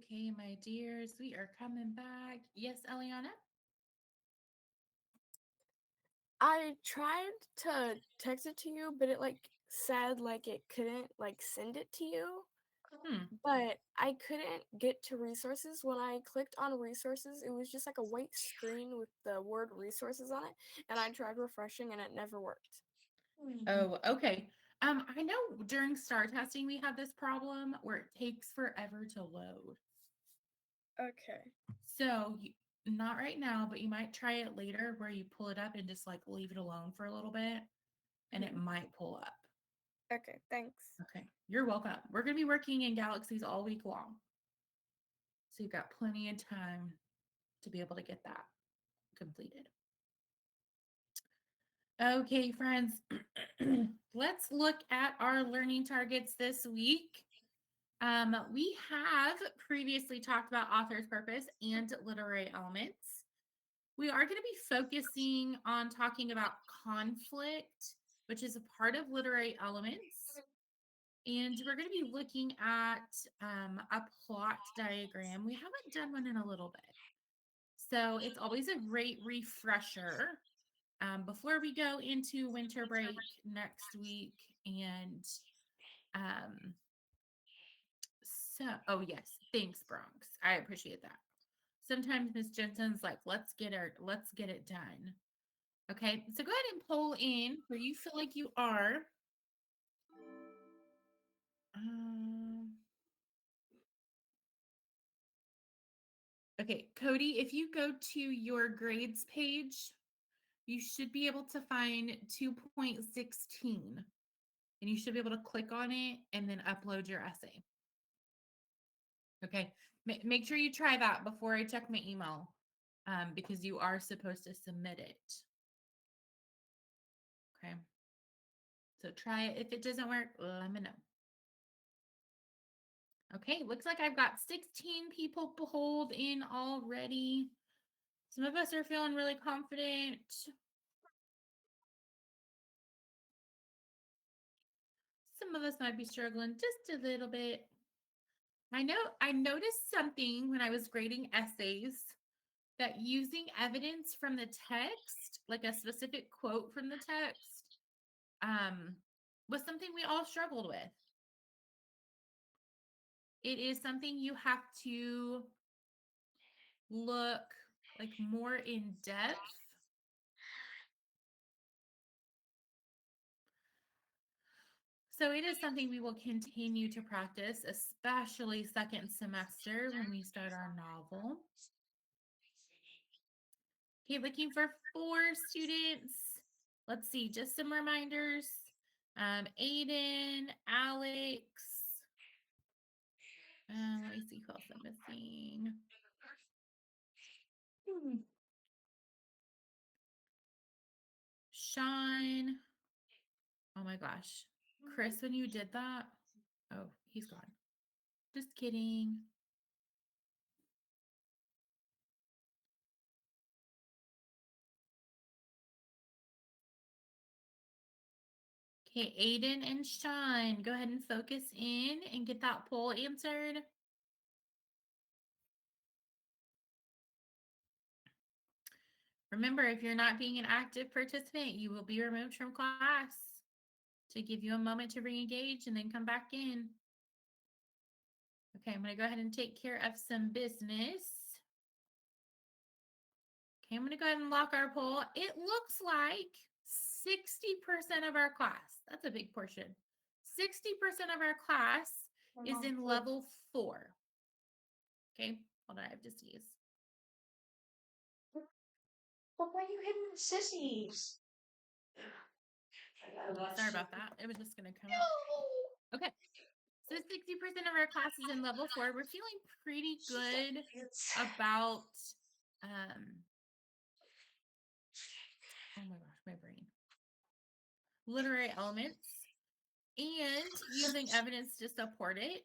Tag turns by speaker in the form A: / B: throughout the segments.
A: Okay, my dears, we are coming back. Yes, Eliana?
B: I tried to text it to you, but it said it couldn't send it to you. But I couldn't get to resources. When I clicked on resources, it was just like a white screen with the word resources on it, and I tried refreshing and it never worked.
A: Oh, okay. I know during STAR testing we have this problem where it takes forever to load.
B: Okay.
A: So not right now, but you might try it later where you pull it up and just leave it alone for a little bit and it might pull up.
B: Okay, thanks.
A: Okay, you're welcome. We're going to be working in Galaxies all week long. So you've got plenty of time to be able to get that completed. Okay, friends, let's look at our learning targets this week. We have previously talked about author's purpose and literary elements. We are going to be focusing on talking about conflict, which is a part of literary elements. And we're going to be looking at a plot diagram. We haven't done one in a little bit. So it's always a great refresher before we go into winter break next week. And oh yes, thanks, Bronx. I appreciate that. Sometimes Miss Jensen's like, let's get it done. Okay, so go ahead and pull in where you feel like you are. Okay, Cody, if you go to your grades page, you should be able to find 2.16 and you should be able to click on it and then upload your essay. Okay, make sure you try that before I check my email because you are supposed to submit it. Okay, so try it. If it doesn't work, let me know. Okay, looks like I've got 16 people pulled in already. Some of us are feeling really confident. Some of us might be struggling just a little bit. I noticed something when I was grading essays that using evidence from the text, like a specific quote from the text, was something we all struggled with. It is something you have to look more in depth. So it is something we will continue to practice, especially second semester when we start our novel. Okay, looking for 4 students. Let's see, just some reminders. Aiden, Alex. Let me see who else I'm missing. Sean. Oh my gosh. Chris, when you did that, oh, he's gone. Just kidding. Okay, Aiden and Sean, go ahead and focus in and get that poll answered. Remember, if you're not being an active participant, you will be removed from class to give you a moment to re-engage and then come back in. Okay, I'm going to go ahead and take care of some business. Okay, I'm going to go ahead and lock our poll. It looks like 60% of our class, that's a big portion, 60% of our class is in level 4. Okay, hold on, I have to sneeze.
C: But why are you hitting the sissies?
A: Sorry about that. It was just going to come out. Okay. So 60% of our class is in level 4. We're feeling pretty good about, oh my gosh, my brain. literary elements, and using evidence to support it,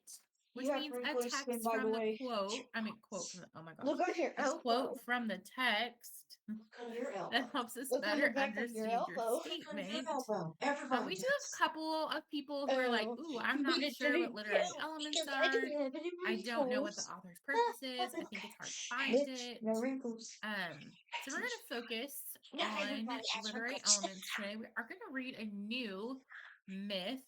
A: which
C: You have
A: means
C: to
A: a
C: replace him,
A: text
C: by the
A: from the
C: way.
A: quote. I mean, quote from the, oh my gosh,
C: Look at your
A: a
C: elbow.
A: quote from the text
C: Look on your elbow.
A: that helps us
C: Look on the
A: better
C: back of your
A: understand your
C: elbow. Look on your
A: statement.
C: elbow. Everybody
A: We do have a
C: does.
A: couple of people who are like, ooh, I'm not
C: But it
A: sure what
C: didn't
A: literary
C: count
A: elements
C: because I
A: are.
C: didn't have any
A: I don't know what the
C: wrinkles.
A: author's purpose is. I think it's hard to find
C: Bitch,
A: it.
C: no wrinkles.
A: So we're going to focus
C: Not
A: on
C: everybody has
A: literary
C: wrinkles.
A: elements today. We are going to read a new myth.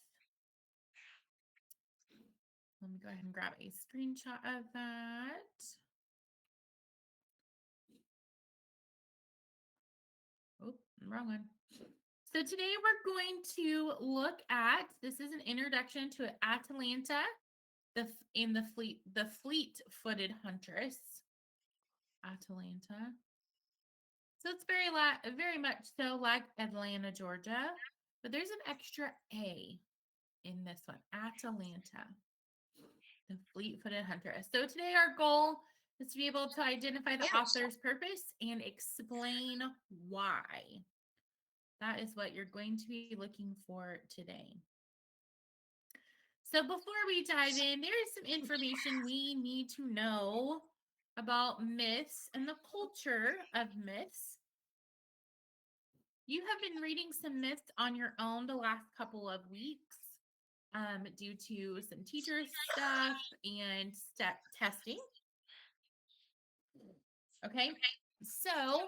A: Let me go ahead and grab a screenshot of that. Oh, wrong one. So today we're going to look at, this is an introduction to Atalanta, the fleet-footed huntress. Atalanta. So it's very much so like Atlanta, Georgia, but there's an extra A in this one, Atalanta, the fleet-footed huntress. So today our goal is to be able to identify the author's purpose and explain why. That is what you're going to be looking for today. So before we dive in, there is some information we need to know about myths and the culture of myths. You have been reading some myths on your own the last couple of weeks due to some teacher stuff and step testing. Okay, so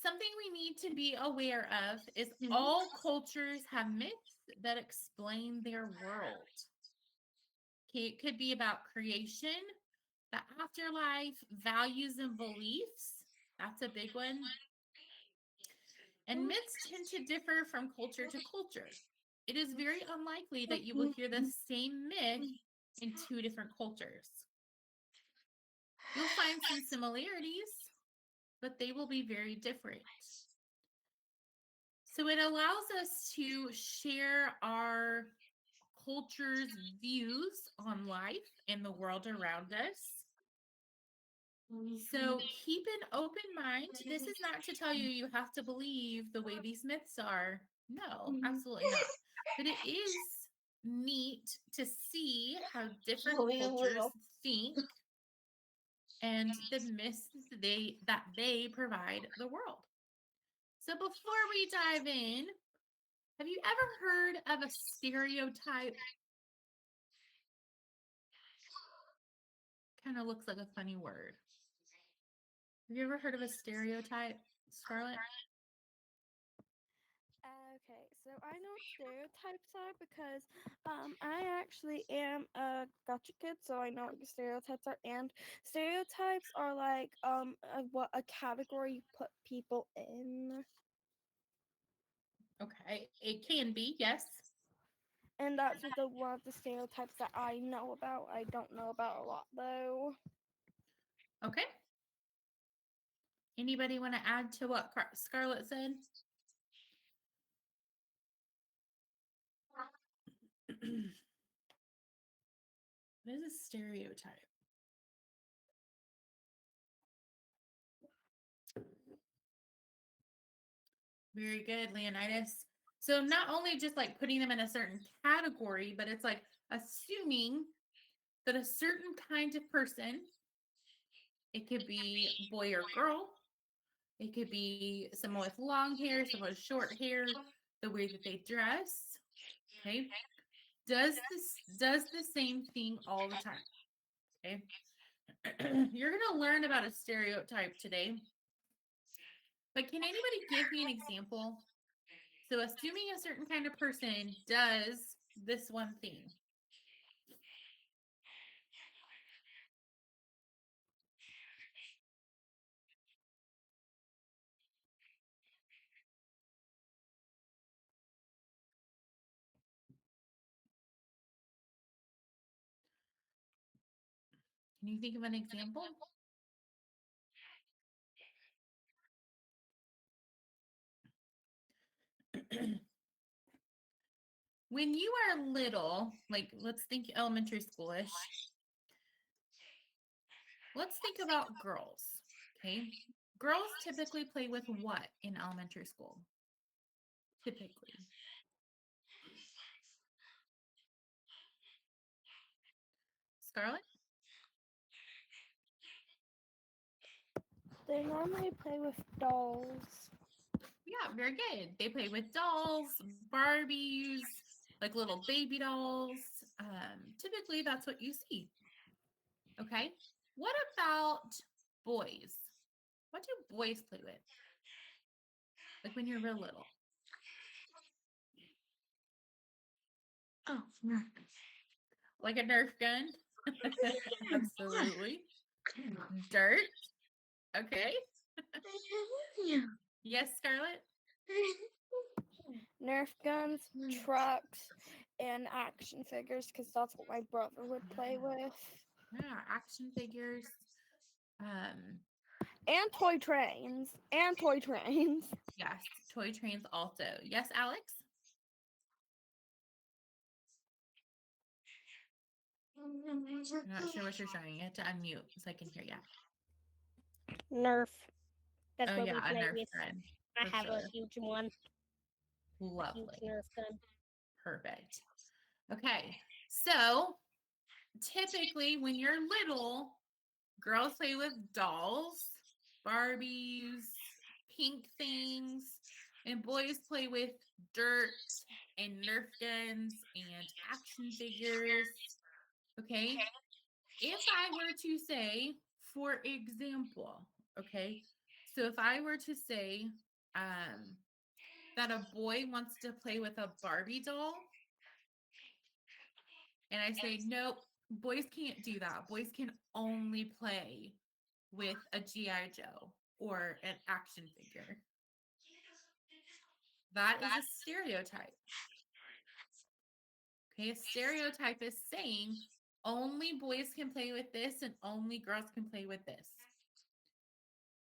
A: something we need to be aware of is all cultures have myths that explain their world. Okay, it could be about creation, the afterlife, values and beliefs. That's a big one. And myths tend to differ from culture to culture. It is very unlikely that you will hear the same myth in two different cultures. You'll find some similarities, but they will be very different. So it allows us to share our culture's views on life and the world around us. So keep an open mind. This is not to tell you you have to believe the way these myths are. No, absolutely not. But it is neat to see how different
C: Only a
A: cultures
C: little.
A: think and the myths that they provide the world. So before we dive in, have you ever heard of a stereotype? Kind of looks like a funny word. Have you ever heard of a stereotype, Scarlett?
B: Okay, so I know what stereotypes are because I actually am a gotcha kid, so I know what stereotypes are. And stereotypes are like what a category you put people in,
A: Okay, it can be, yes.
B: and that's what the one of the stereotypes that I know about. I don't know about a lot though.
A: Okay. Anybody want to add to what Scarlett said? What is a stereotype? Very good, Leonidas. So not only just like putting them in a certain category, but it's like assuming that a certain kind of person, it could be boy or girl, it could be someone with long hair, someone with short hair, the way that they dress, okay, does the same thing all the time. Okay. You're going to learn about a stereotype today, but can anybody give me an example? So, assuming a certain kind of person does this one thing. Can you think of an example? When you are little, like let's think elementary schoolish, let's think about girls. Okay. Girls typically play with what in elementary school? Typically. Scarlett?
B: They normally play with dolls.
A: Yeah, very good. They play with dolls, Barbies, like little baby dolls. Typically, that's what you see. Okay. What about boys? What do boys play with? Like when you're real little?
C: Oh, no.
A: Like a Nerf gun? Absolutely. Dirt? Okay. Yes, Scarlett?
B: Nerf guns, trucks, and action figures, because that's what my brother would play with.
A: Yeah, action figures.
B: And toy trains.
A: Yes, toy trains also. Yes, Alex? I'm not sure what you're showing. You have to unmute so I can hear you.
D: Nerf. That's
A: Oh
D: what
A: yeah,
D: we
A: a
D: play
A: Nerf
D: with.
A: gun.
D: I
A: For
D: have
A: sure.
D: a huge one.
A: Lovely.
D: Huge Nerf gun.
A: Perfect. Okay, so typically when you're little, girls play with dolls, Barbies, pink things, and boys play with dirt and Nerf guns and action figures. Okay. If I were to say, for example, okay, so if I were to say that a boy wants to play with a Barbie doll, and I say, nope, boys can't do that. Boys can only play with a G.I. Joe or an action figure. That is a stereotype. Okay, a stereotype is saying only boys can play with this and only girls can play with this.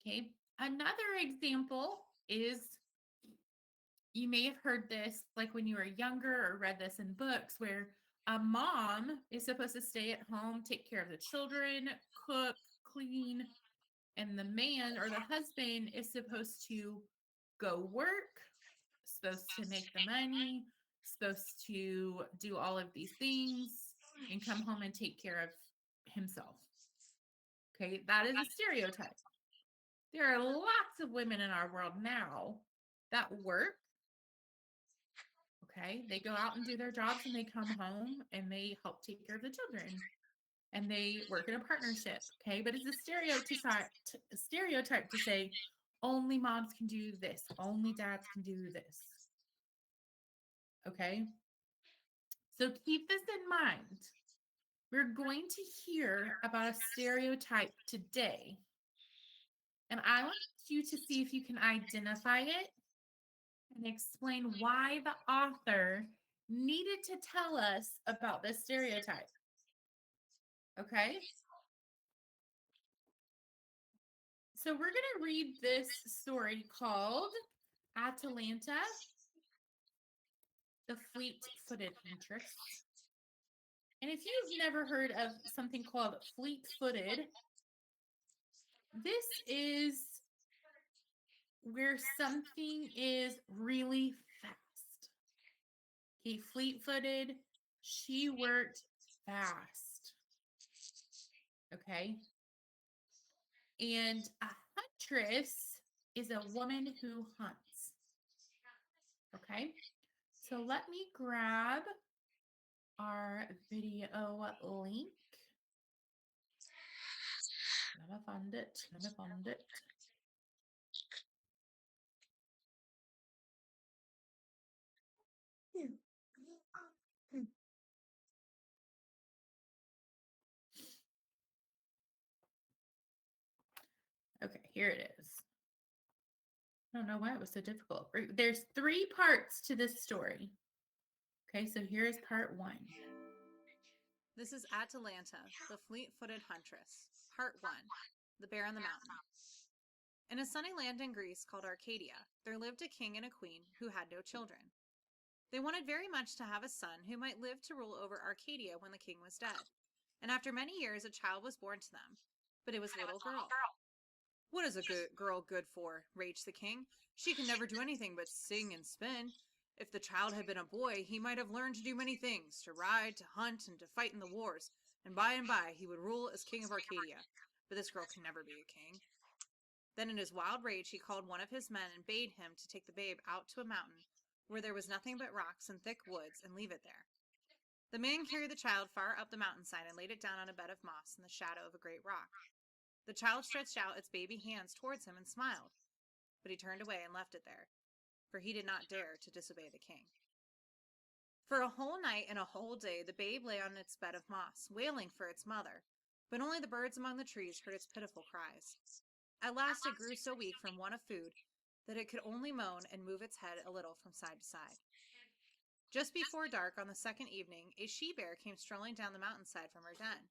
A: Okay, another example is you may have heard this like when you were younger or read this in books where a mom is supposed to stay at home, take care of the children, cook, clean, and the man or the husband is supposed to go work, supposed to make the money, supposed to do all of these things and come home and take care of himself. Okay, that is a stereotype. There are lots of women in our world now that work. Okay, they go out and do their jobs and they come home and they help take care of the children and they work in a partnership. Okay, but it's a stereotype to say only moms can do this, only dads can do this. Okay, so keep this in mind. We're going to hear about a stereotype today, and I want you to see if you can identify it and explain why the author needed to tell us about this stereotype. Okay? So we're going to read this story called Atalanta, the Fleet-Footed Huntress. And if you've never heard of something called fleet-footed, this is where something is really fast. Okay, fleet-footed, she worked fast. Okay. And a huntress is a woman who hunts. Okay. So let me grab our video link. Let me find it. Okay, here it is. I don't know why it was so difficult. There's 3 parts to this story. Okay, so here's part 1.
E: This is Atalanta, the fleet-footed huntress. Part 1, The Bear on the Mountain. In a sunny land in Greece called Arcadia, there lived a king and a queen who had no children. They wanted very much to have a son who might live to rule over Arcadia when the king was dead. And after many years, a child was born to them. But it was a little girl. "What is a good girl good for?" raged the king. "She can never do anything but sing and spin. If the child had been a boy, he might have learned to do many things, to ride, to hunt, and to fight in the wars. and by he would rule as king of Arcadia, but this girl can never be a king. Then in his wild rage he called one of his men and bade him to take the babe out to a mountain where there was nothing but rocks and thick woods and leave it there. The man carried the child far up the mountainside and laid it down on a bed of moss in the shadow of a great rock. The child stretched out its baby hands towards him and smiled, but he turned away and left it there, for he did not dare to disobey the king. For a whole night and a whole day the babe lay on its bed of moss, wailing for its mother, but only the birds among the trees heard its pitiful cries. At last it grew so weak from want of food that it could only moan and move its head a little from side to side. Just before dark on the second evening, a she-bear came strolling down the mountainside from her den.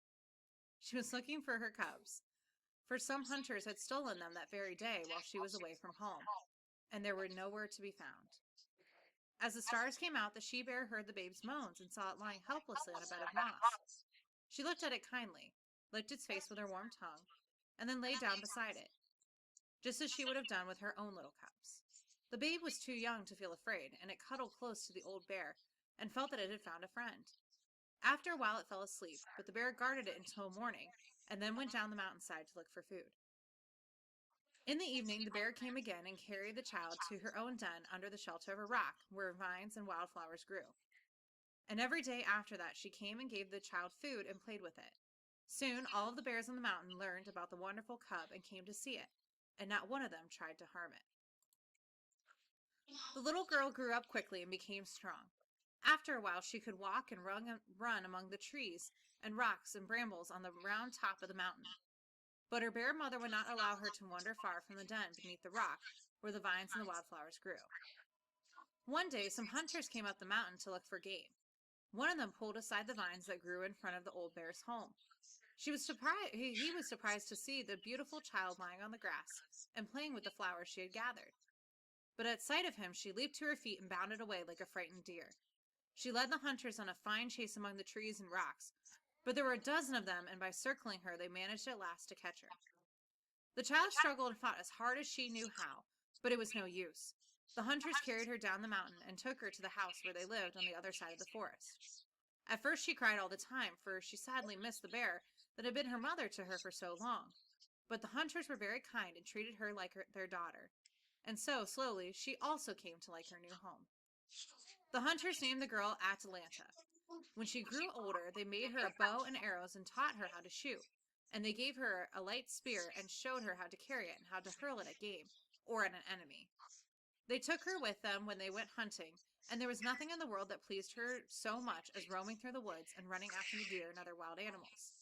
E: She was looking for her cubs, for some hunters had stolen them that very day while she was away from home, and they were nowhere to be found. As the stars came out, the she-bear heard the babe's moans and saw it lying helplessly on a bed of moss. She looked at it kindly, licked its face with her warm tongue, and then lay down beside it, just as she would have done with her own little cubs. The babe was too young to feel afraid, and it cuddled close to the old bear and felt that it had found a friend. After a while it fell asleep, but the bear guarded it until morning and then went down the mountainside to look for food. In the evening, the bear came again and carried the child to her own den under the shelter of a rock where vines and wildflowers grew. And every day after that she came and gave the child food and played with it. Soon all of the bears on the mountain learned about the wonderful cub and came to see it, and not one of them tried to harm it. The little girl grew up quickly and became strong. After a while she could walk and run among the trees and rocks and brambles on the round top of the mountain. But her bear mother would not allow her to wander far from the den beneath the rock where the vines and the wildflowers grew. One day some hunters came up the mountain to look for game. One of them pulled aside the vines that grew in front of the old bear's home. He was surprised to see the beautiful child lying on the grass and playing with the flowers she had gathered. But at sight of him she leaped to her feet and bounded away like a frightened deer. She led the hunters on a fine chase among the trees and rocks, but there were a dozen of them, and by circling her they managed at last to catch her. The child struggled and fought as hard as she knew how, but it was no use. The hunters carried her down the mountain and took her to the house where they lived on the other side of the forest. At first she cried all the time, for she sadly missed the bear that had been her mother to her for so long. But the hunters were very kind and treated her like their daughter, and so, slowly, she also came to like her new home. The hunters named the girl Atalanta. When she grew older, they made her a bow and arrows and taught her how to shoot, and they gave her a light spear and showed her how to carry it and how to hurl it at game or at an enemy. They took her with them when they went hunting, and there was nothing in the world that pleased her so much as roaming through the woods and running after the deer and other wild animals.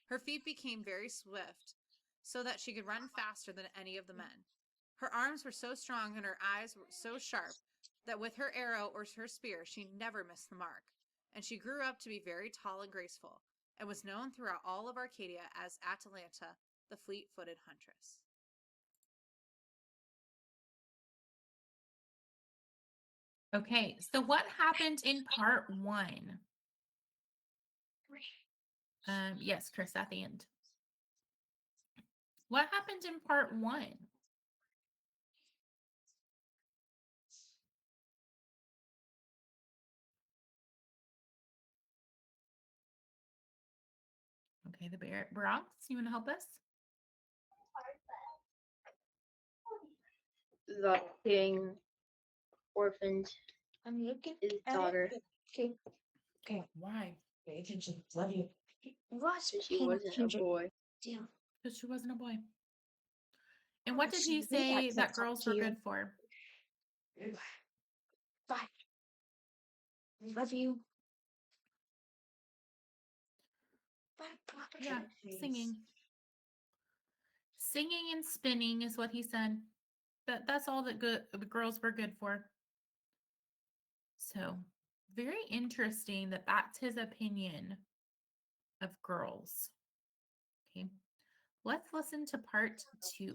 E: Her feet became very swift, so that she could run faster than any of the men. Her arms were so strong and her eyes were so sharp that with her arrow or her spear she never missed the mark, and she grew up to be very tall and graceful, and was known throughout all of Arcadia as Atalanta, the fleet-footed huntress.
A: Okay, so what happened in part one? Yes, Chris, at the end. What happened in part one? Okay, the Bronx, you want to help us?
C: The king orphaned
D: I'm looking
C: his
D: at
C: daughter
D: it. Okay. Okay.
A: Why?
D: Pay attention. Love you. Was
C: because she wasn't a boy.
D: Damn.
A: Because she wasn't a boy. And what did he
D: Excuse me, I
A: say
D: can't
A: that
D: talk
A: girls
D: to
A: were
D: you.
A: good for?
D: Bye. Love you. Bye.
A: Yeah, singing. Singing and spinning is what he said. That's all that the girls were good for. So, very interesting that that's his opinion of girls. Okay, let's listen to part two.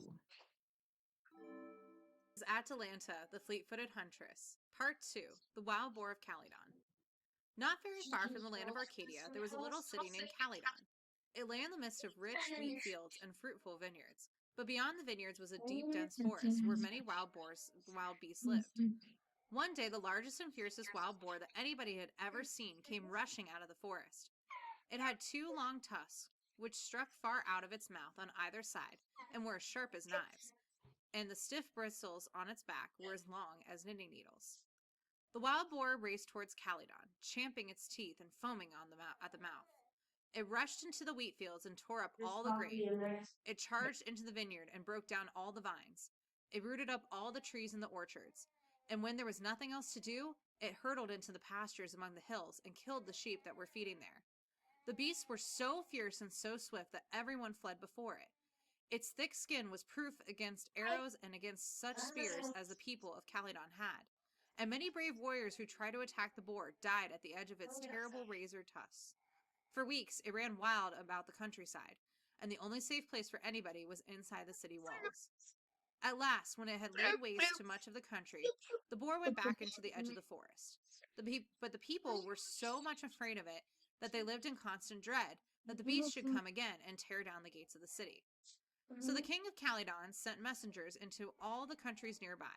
E: Atalanta, the fleet-footed huntress. Part 2, the wild boar of Calydon. Not very far from the land of Arcadia, there was a little city named Calydon. It lay in the midst of rich wheat fields and fruitful vineyards, but beyond the vineyards was a deep, dense forest where many wild beasts lived. One day, the largest and fiercest wild boar that anybody had ever seen came rushing out of the forest. It had two long tusks, which struck far out of its mouth on either side and were as sharp as knives, and the stiff bristles on its back were as long as knitting needles. The wild boar raced towards Calydon, champing its teeth and foaming at the mouth. It rushed into the wheat fields and tore up all the grain. It charged into the vineyard and broke down all the vines. It rooted up all the trees in the orchards. And when there was nothing else to do, it hurtled into the pastures among the hills and killed the sheep that were feeding there. The beasts were so fierce and so swift that everyone fled before it. Its thick skin was proof against arrows and against such spears as the people of Calydon had. And many brave warriors who tried to attack the boar died at the edge of its terrible razor tusks. For weeks, it ran wild about the countryside, and the only safe place for anybody was inside the city walls. At last, when it had laid waste to much of the country, the boar went back into the edge of the forest. But the people were so much afraid of it that they lived in constant dread that the beast should come again and tear down the gates of the city. So the king of Calydon sent messengers into all the countries nearby,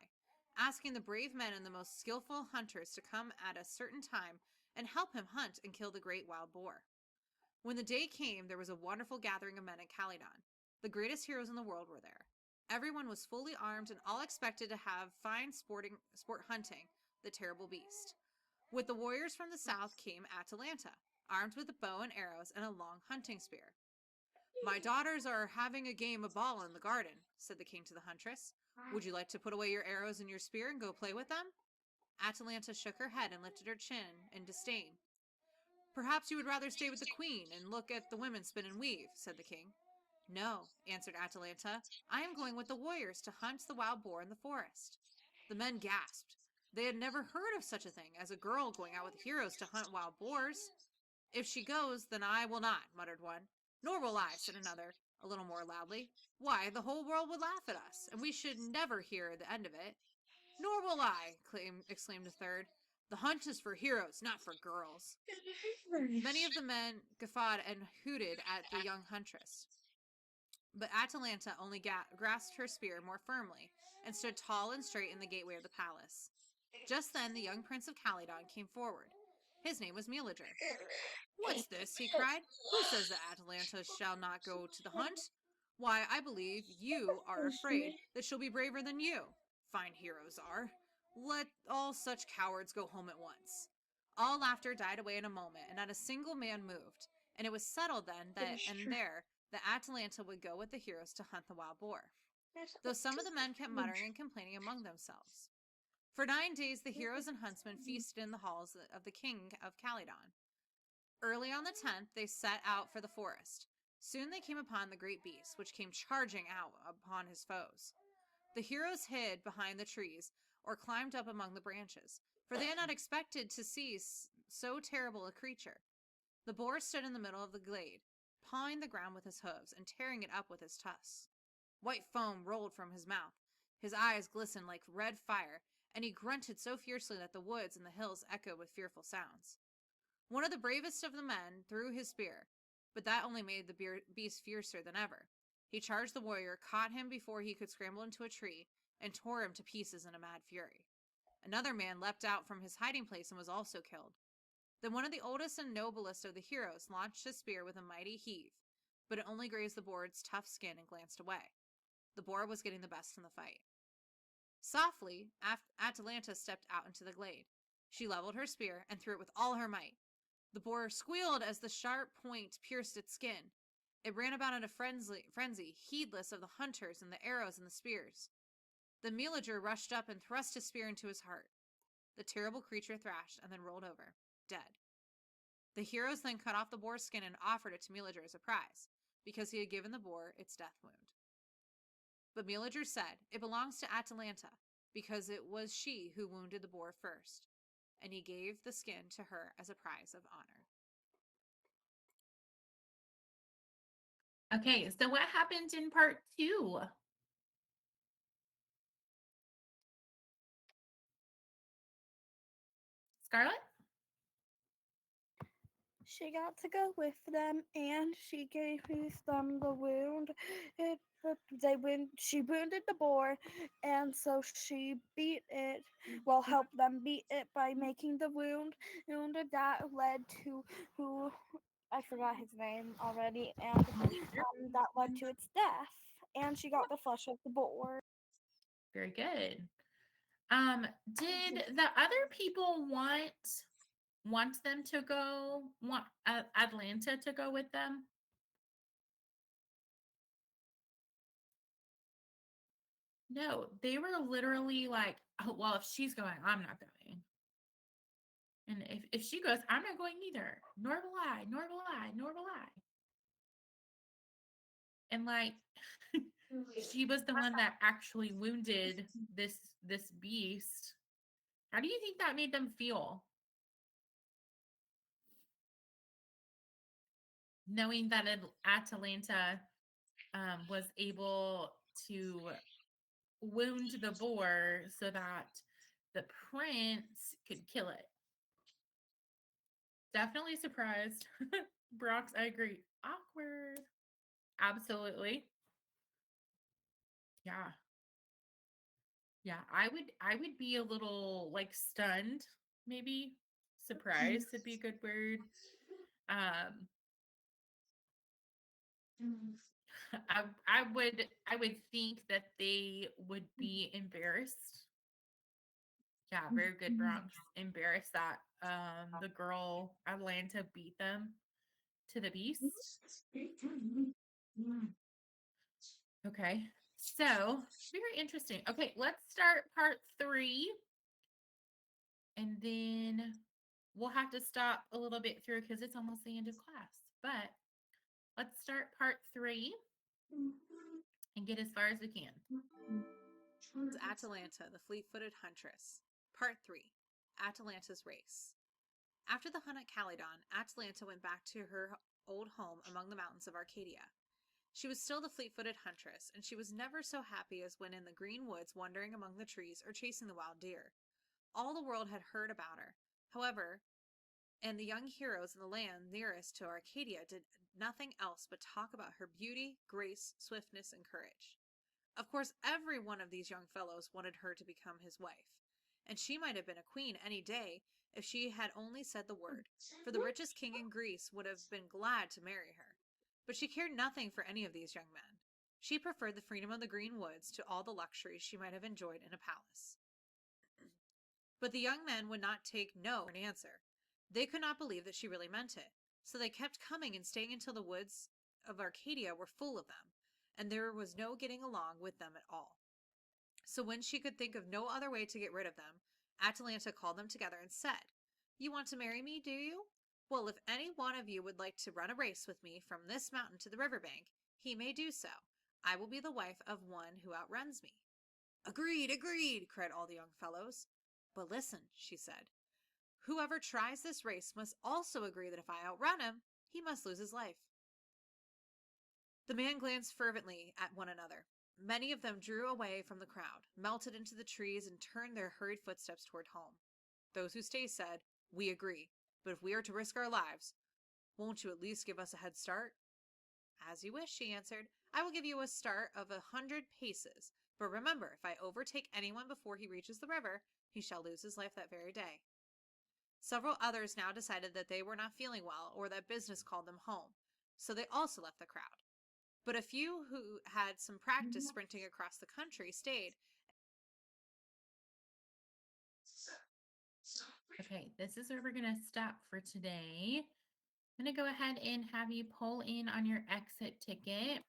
E: asking the brave men and the most skillful hunters to come at a certain time and help him hunt and kill the great wild boar. When the day came, there was a wonderful gathering of men at Calydon. The greatest heroes in the world were there. Everyone was fully armed and all expected to have fine sport hunting the terrible beast. With the warriors from the south came Atalanta, armed with a bow and arrows and a long hunting spear. "My daughters are having a game of ball in the garden," said the king to the huntress. "Would you like to put away your arrows and your spear and go play with them?" Atalanta shook her head and lifted her chin in disdain. "Perhaps you would rather stay with the queen and look at the women spin and weave," said the king. "No," answered Atalanta. "I am going with the warriors to hunt the wild boar in the forest." The men gasped. They had never heard of such a thing as a girl going out with heroes to hunt wild boars. "If she goes, then I will not," muttered one. "Nor will I," said another, a little more loudly. "Why, the whole world would laugh at us, and we should never hear the end of it." "Nor will I," exclaimed a third. "The hunt is for heroes, not for girls." Many of the men guffawed and hooted at the young huntress. But Atalanta only grasped her spear more firmly and stood tall and straight in the gateway of the palace. Just then the young prince of Calydon came forward. His name was Meleager. "What's this?" he cried. "Who says that Atalanta shall not go to the hunt? Why, I believe you are afraid that she'll be braver than you. Fine heroes are. Let all such cowards go home at once." All laughter died away in a moment, and not a single man moved. And it was settled then that Atalanta would go with the heroes to hunt the wild boar, though some of the men kept muttering and complaining among themselves. For 9 days the heroes and huntsmen feasted in the halls of the king of Calydon. Early on the 10th they set out for the forest. Soon they came upon the great beast, which came charging out upon his foes. The heroes hid behind the trees or climbed up among the branches, for they had not expected to see so terrible a creature. The boar stood in the middle of the glade, pawing the ground with his hooves and tearing it up with his tusks. White foam rolled from his mouth. His eyes glistened like red fire, and he grunted so fiercely that the woods and the hills echoed with fearful sounds. One of the bravest of the men threw his spear, but that only made the beast fiercer than ever. He charged the warrior, caught him before he could scramble into a tree, and tore him to pieces in a mad fury. Another man leapt out from his hiding place and was also killed. Then one of the oldest and noblest of the heroes launched his spear with a mighty heave, but it only grazed the boar's tough skin and glanced away. The boar was getting the best in the fight. Softly, Atalanta stepped out into the glade. She leveled her spear and threw it with all her might. The boar squealed as the sharp point pierced its skin. It ran about in a frenzy, heedless of the hunters and the arrows and the spears. The Meleager rushed up and thrust his spear into his heart. The terrible creature thrashed and then rolled over, dead. The heroes then cut off the boar's skin and offered it to Meleager as a prize, because he had given the boar its death wound. But Meleager said, "It belongs to Atalanta, because it was she who wounded the boar first," and he gave the skin to her as a prize of honor.
A: Okay, so what happened in part 2? Scarlett?
B: She got to go with them, and she gave them the wound. She wounded the boar, and so she beat it. Well, helped them beat it by making the wound that led to I forgot his name already, and that led to its death. And she got the flesh of the boar.
A: Very good. Did the other people want them to go, want Atlanta to go with them? No, they were literally like, oh, well, if she's going, I'm not going. And if she goes, I'm not going either. Nor will I, nor will I, nor will I. And like she was the one that actually wounded this beast. How do you think that made them feel? Knowing that Atalanta was able to wound the boar so that the prince could kill it. Definitely surprised. Brox, I agree. Awkward. Absolutely. Yeah. Yeah, I would be a little like stunned, maybe. Surprised would be a good word. Um I would think that they would be embarrassed. Yeah, very good, Bronx. Embarrassed that the girl Atlanta beat them to the beast. Okay. So, very interesting. Okay, let's start part 3 and then we'll have to stop a little bit through because it's almost the end of class. But let's start part 3 and get as far as we can.
E: Atalanta, the fleet-footed huntress. Part 3. Atalanta's race. After the hunt at Calydon, Atalanta went back to her old home among the mountains of Arcadia. She was still the fleet-footed huntress, and she was never so happy as when in the green woods wandering among the trees or chasing the wild deer. All the world had heard about her, however, and the young heroes in the land nearest to Arcadia did nothing else but talk about her beauty, grace, swiftness, and courage. Of course, every one of these young fellows wanted her to become his wife, and she might have been a queen any day if she had only said the word, for the richest king in Greece would have been glad to marry her. But she cared nothing for any of these young men. She preferred the freedom of the green woods to all the luxuries she might have enjoyed in a palace. But the young men would not take no for an answer. They could not believe that she really meant it, so they kept coming and staying until the woods of Arcadia were full of them, and there was no getting along with them at all. So when she could think of no other way to get rid of them, Atalanta called them together and said, "You want to marry me, do you? Well, if any one of you would like to run a race with me from this mountain to the river bank, he may do so. I will be the wife of one who outruns me." "Agreed, agreed," cried all the young fellows. "But listen," she said, "whoever tries this race must also agree that if I outrun him, he must lose his life." The men glanced fervently at one another. Many of them drew away from the crowd, melted into the trees, and turned their hurried footsteps toward home. Those who stayed said, "We agree, but if we are to risk our lives, won't you at least give us a head start?" "As you wish," she answered. "I will give you a start of 100 paces, but remember, if I overtake anyone before he reaches the river, he shall lose his life that very day." Several others now decided that they were not feeling well or that business called them home, so they also left the crowd. But a few who had some practice sprinting across the country stayed.
A: Okay, this is where we're going to stop for today. I'm going to go ahead and have you pull in on your exit ticket.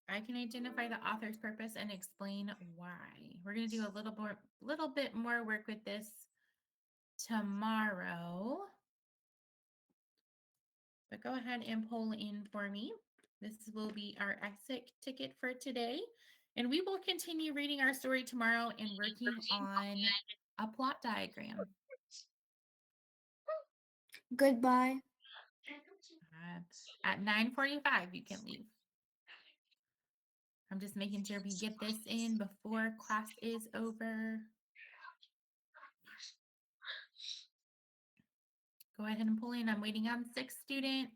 A: I can identify the author's purpose and explain why. We're going to do a little bit more work with this tomorrow. But go ahead and pull in for me. This will be our exit ticket for today. And we will continue reading our story tomorrow and working on a plot diagram.
B: Goodbye.
A: At 9:45, you can leave. I'm just making sure we get this in before class is over. Go ahead and pull in. I'm waiting on 6 students.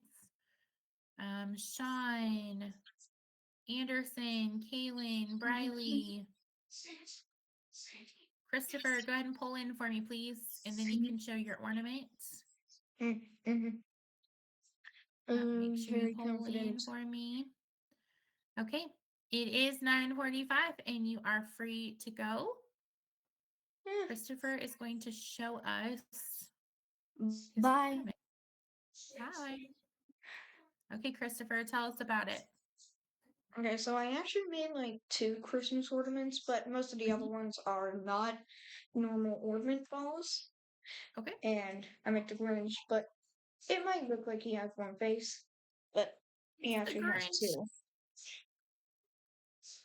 A: Sean, Anderson, Kaylin, Briley, Christopher, go ahead and pull in for me, please. And then you can show your ornaments. Make sure you
C: Very
A: pull in
C: confident.
A: for me. Okay. It is 9:45 and you are free to go.
C: Yeah.
A: Christopher is going to show us his
D: Bye.
A: ornament. Bye. Okay, Christopher, tell us about it.
C: Okay, so I actually made like 2 Christmas ornaments, but most of the other ones are not normal ornament balls.
A: Okay.
C: And I make the Grinch, but it might look like he has one face, but he
A: It's the
C: actually has
A: Grinch.
C: 2.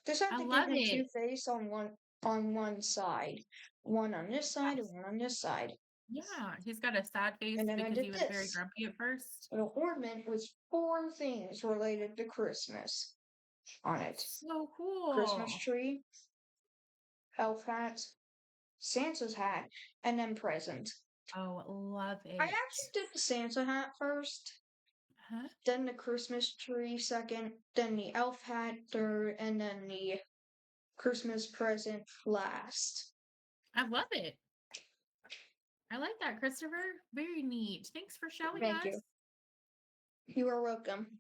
C: Just have
A: I
C: to give
A: love
C: him 2
A: it.
C: face on one side. One on this side and one on this side.
A: Yeah, he's got a sad face
C: And then I
A: because he
C: did
A: was very
C: this.
A: grumpy at first.
C: The ornament was 4 things related to Christmas on it.
A: So
C: Christmas
A: cool.
C: tree, elf hat, Santa's hat, and then present.
A: Oh, love it.
C: I actually did the Santa hat first,
A: Huh?
C: then the Christmas tree second, then the elf hat third, and then the Christmas present last.
A: I love it. I like that, Christopher. Very neat. Thanks for showing
C: Thank
A: us.
C: you. You are welcome.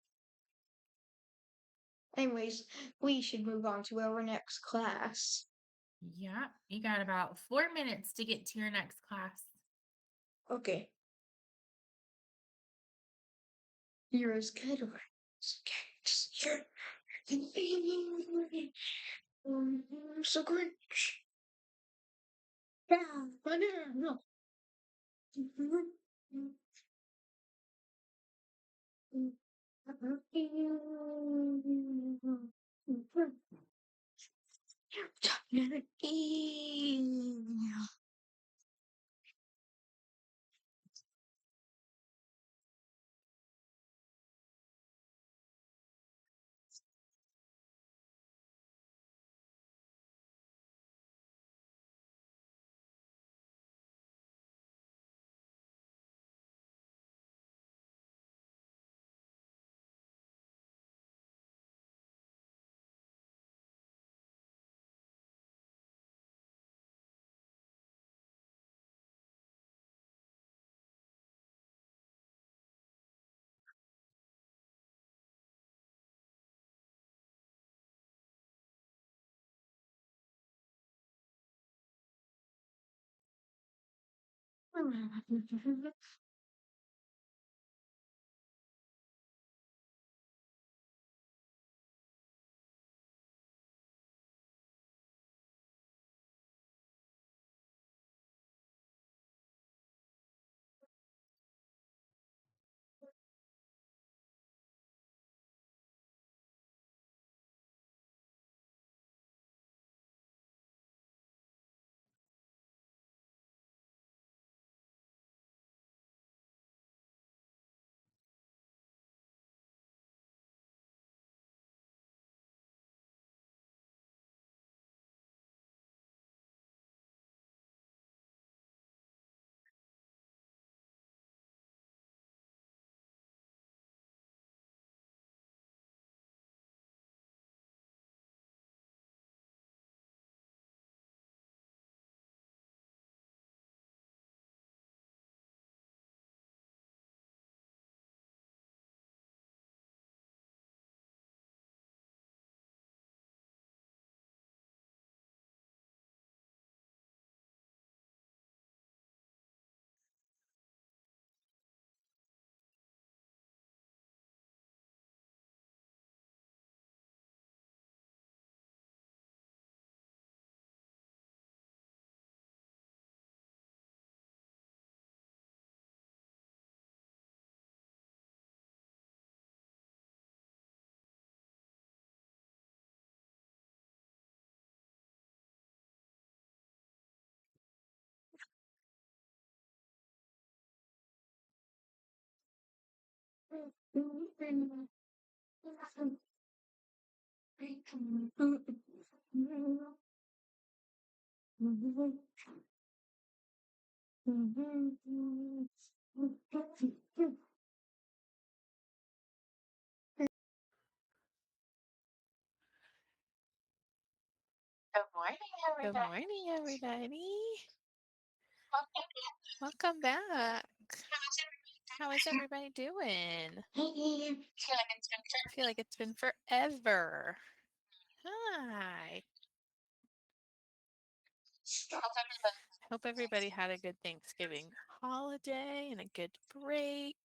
C: Anyways, we should move on to our next class.
A: Yeah, you got about 4 minutes to get to your next class.
C: Okay. You're as good or okay. So Grinch. Yeah, banana.
F: Good morning, everybody. Welcome back. How is everybody doing?
D: Hey.
F: I feel like it's been forever. Hi. Hope everybody had a good Thanksgiving holiday and a good break.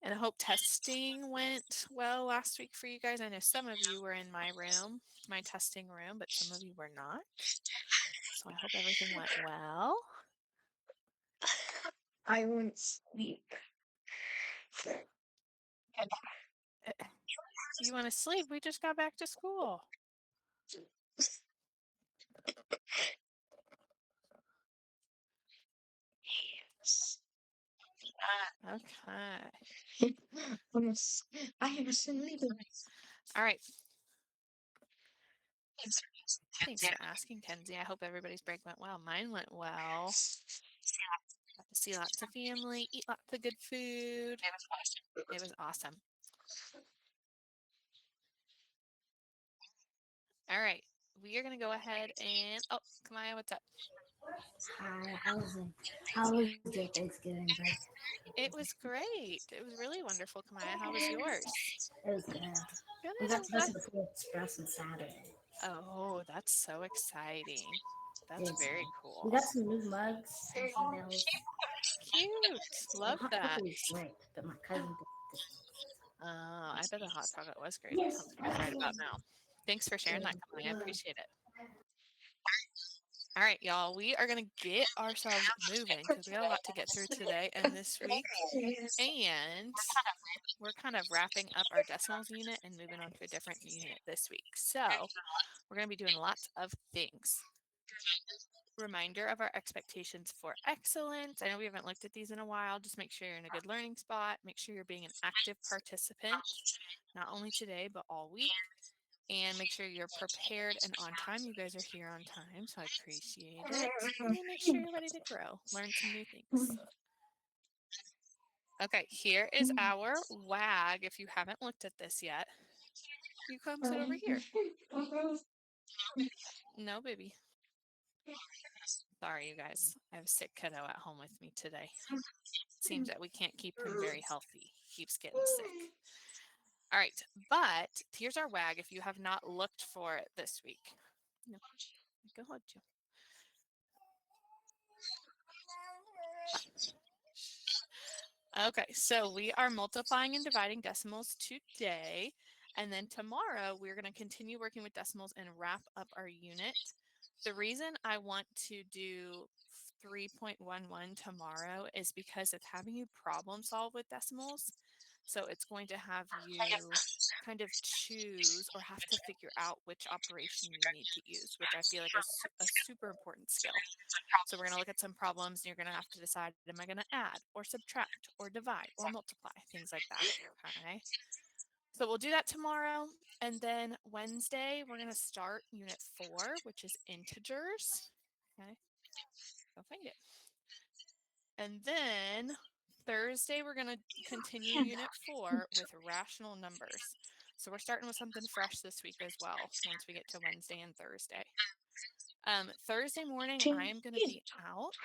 F: And I hope testing went well last week for you guys. I know some of you were in my room, my testing room, but some of you were not. So I hope everything went well.
C: I went sleep.
F: You want to sleep? We just got back to school. Okay.
C: I have a sleep.
F: All right. Thanks for asking, Kenzie. I hope everybody's break went well. Mine went well. Got to see lots of family, eat lots of good food. It was awesome. All right. We are going to go ahead and, oh, Kamaya, what's up?
D: Hi, how was your Thanksgiving break?
F: It was great. It was really wonderful, Kamaya. How was yours?
D: It was good.
F: Good.
D: We got
F: I'm
D: to go
F: glad.
D: to the Pool Express on Saturday.
F: Oh, that's so exciting. That's
D: It's
F: very
D: We
F: cool.
D: got some new mugs and emails.
F: Cute.
D: The
F: Love
D: hot
F: that.
D: chocolate was great, but my cousin did this.
F: Oh, I bet the hot chocolate was great. That
D: Yes.
F: sounds about right about now. Thanks for sharing that, Kamaya. I appreciate it. All right, y'all, we are going to get ourselves moving because we got a lot to get through today and this week. And we're kind of wrapping up our decimals unit and moving on to a different unit this week. So we're going to be doing lots of things. Reminder of our expectations for excellence. I know we haven't looked at these in a while. Just make sure you're in a good learning spot. Make sure you're being an active participant, not only today, but all week. And make sure you're prepared and on time. You guys are here on time, so I appreciate it. And make sure you're ready to grow, learn some new things. Okay, here is our WAG. If you haven't looked at this yet, you come sit over here. No, baby. Sorry, you guys. I have a sick kiddo at home with me today. Seems that we can't keep him very healthy. He keeps getting sick. All right, but here's our WAG if you have not looked for it this week. No, go hold you. Okay, so we are multiplying and dividing decimals today. And then tomorrow, we're going to continue working with decimals and wrap up our unit. The reason I want to do 3.11 tomorrow is because it's having you problem solve with decimals. So it's going to have you kind of choose or have to figure out which operation you need to use, which I feel like is a super important skill. So we're going to look at some problems and you're going to have to decide, am I going to add or subtract or divide or multiply, things like that, okay? So we'll do that tomorrow. And then Wednesday, we're going to start unit 4, which is integers, okay? Go find it. And then Thursday, we're going to continue unit 4 with rational numbers. So we're starting with something fresh this week as well, once we get to Wednesday and Thursday. Thursday morning, I am going to be out.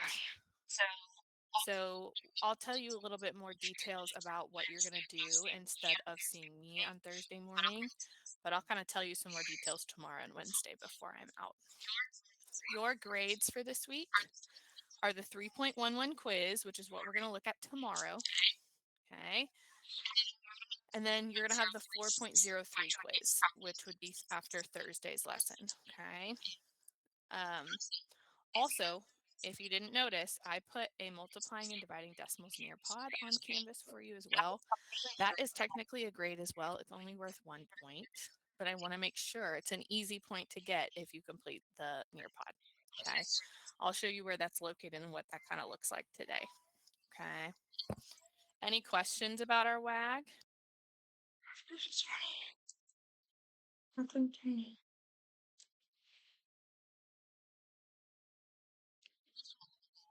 F: So I'll tell you a little bit more details about what you're going to do instead of seeing me on Thursday morning, but I'll kind of tell you some more details tomorrow and Wednesday before I'm out. Your grades for this week are the 3.11 quiz, which is what we're going to look at tomorrow. Okay. And then you're going to have the 4.03 quiz, which would be after Thursday's lesson. Okay. Also, if you didn't notice, I put a multiplying and dividing decimals Nearpod on Canvas for you as well. That is technically a grade as well. It's only worth 1 point, but I want to make sure it's an easy point to get if you complete the Nearpod. Okay. I'll show you where that's located and what that kind of looks like today. Okay. Any questions about our WAG?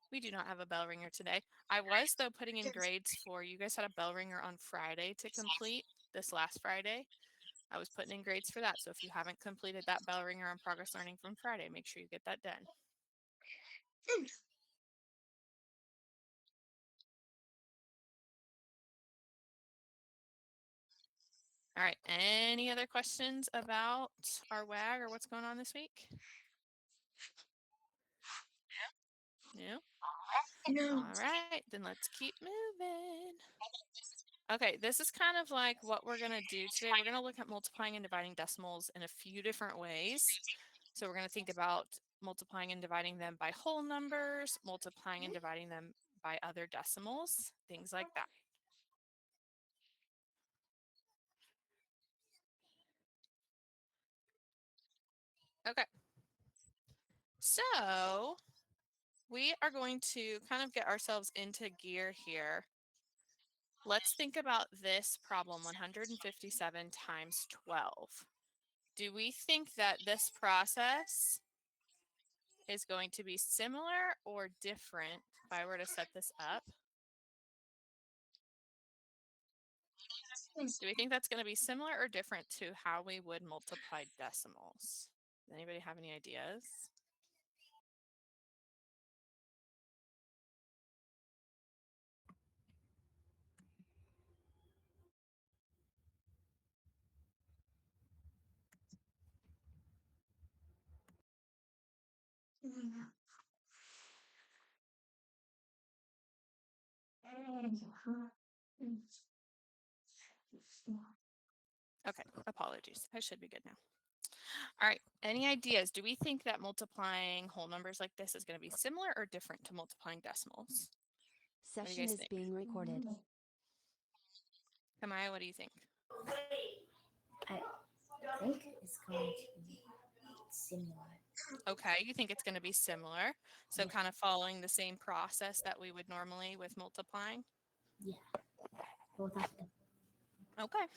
F: We do not have a bell ringer today. I was, though, putting in grades for you guys had a bell ringer on Friday to complete this last Friday. I was putting in grades for that. So if you haven't completed that bell ringer on progress learning from Friday, make sure you get that done. All right. Any other questions about our WAG or what's going on this week? No? All right, then let's keep moving. Okay, this is kind of like what we're going to do today. We're going to look at multiplying and dividing decimals in a few different ways. So we're going to think about multiplying and dividing them by whole numbers, multiplying and dividing them by other decimals, things like that. Okay. So we are going to kind of get ourselves into gear here. Let's think about this problem, 157 times 12. Do we think that this process is going to be similar or different if I were to set this up? Do we think that's going to be similar or different to how we would multiply decimals? Does anybody have any ideas? Okay, apologies. I should be good now. All right, any ideas? Do we think that multiplying whole numbers like this is going to be similar or different to multiplying decimals? What do you
G: Session
F: guys
G: is
F: think?
G: being recorded.
F: Kamaya, what do you think?
D: I think it's going to be similar.
F: Okay, you think it's going to be similar. So
D: Yeah.
F: kind of following the same process that we would normally with multiplying.
D: Yeah. Both of them.
F: Okay,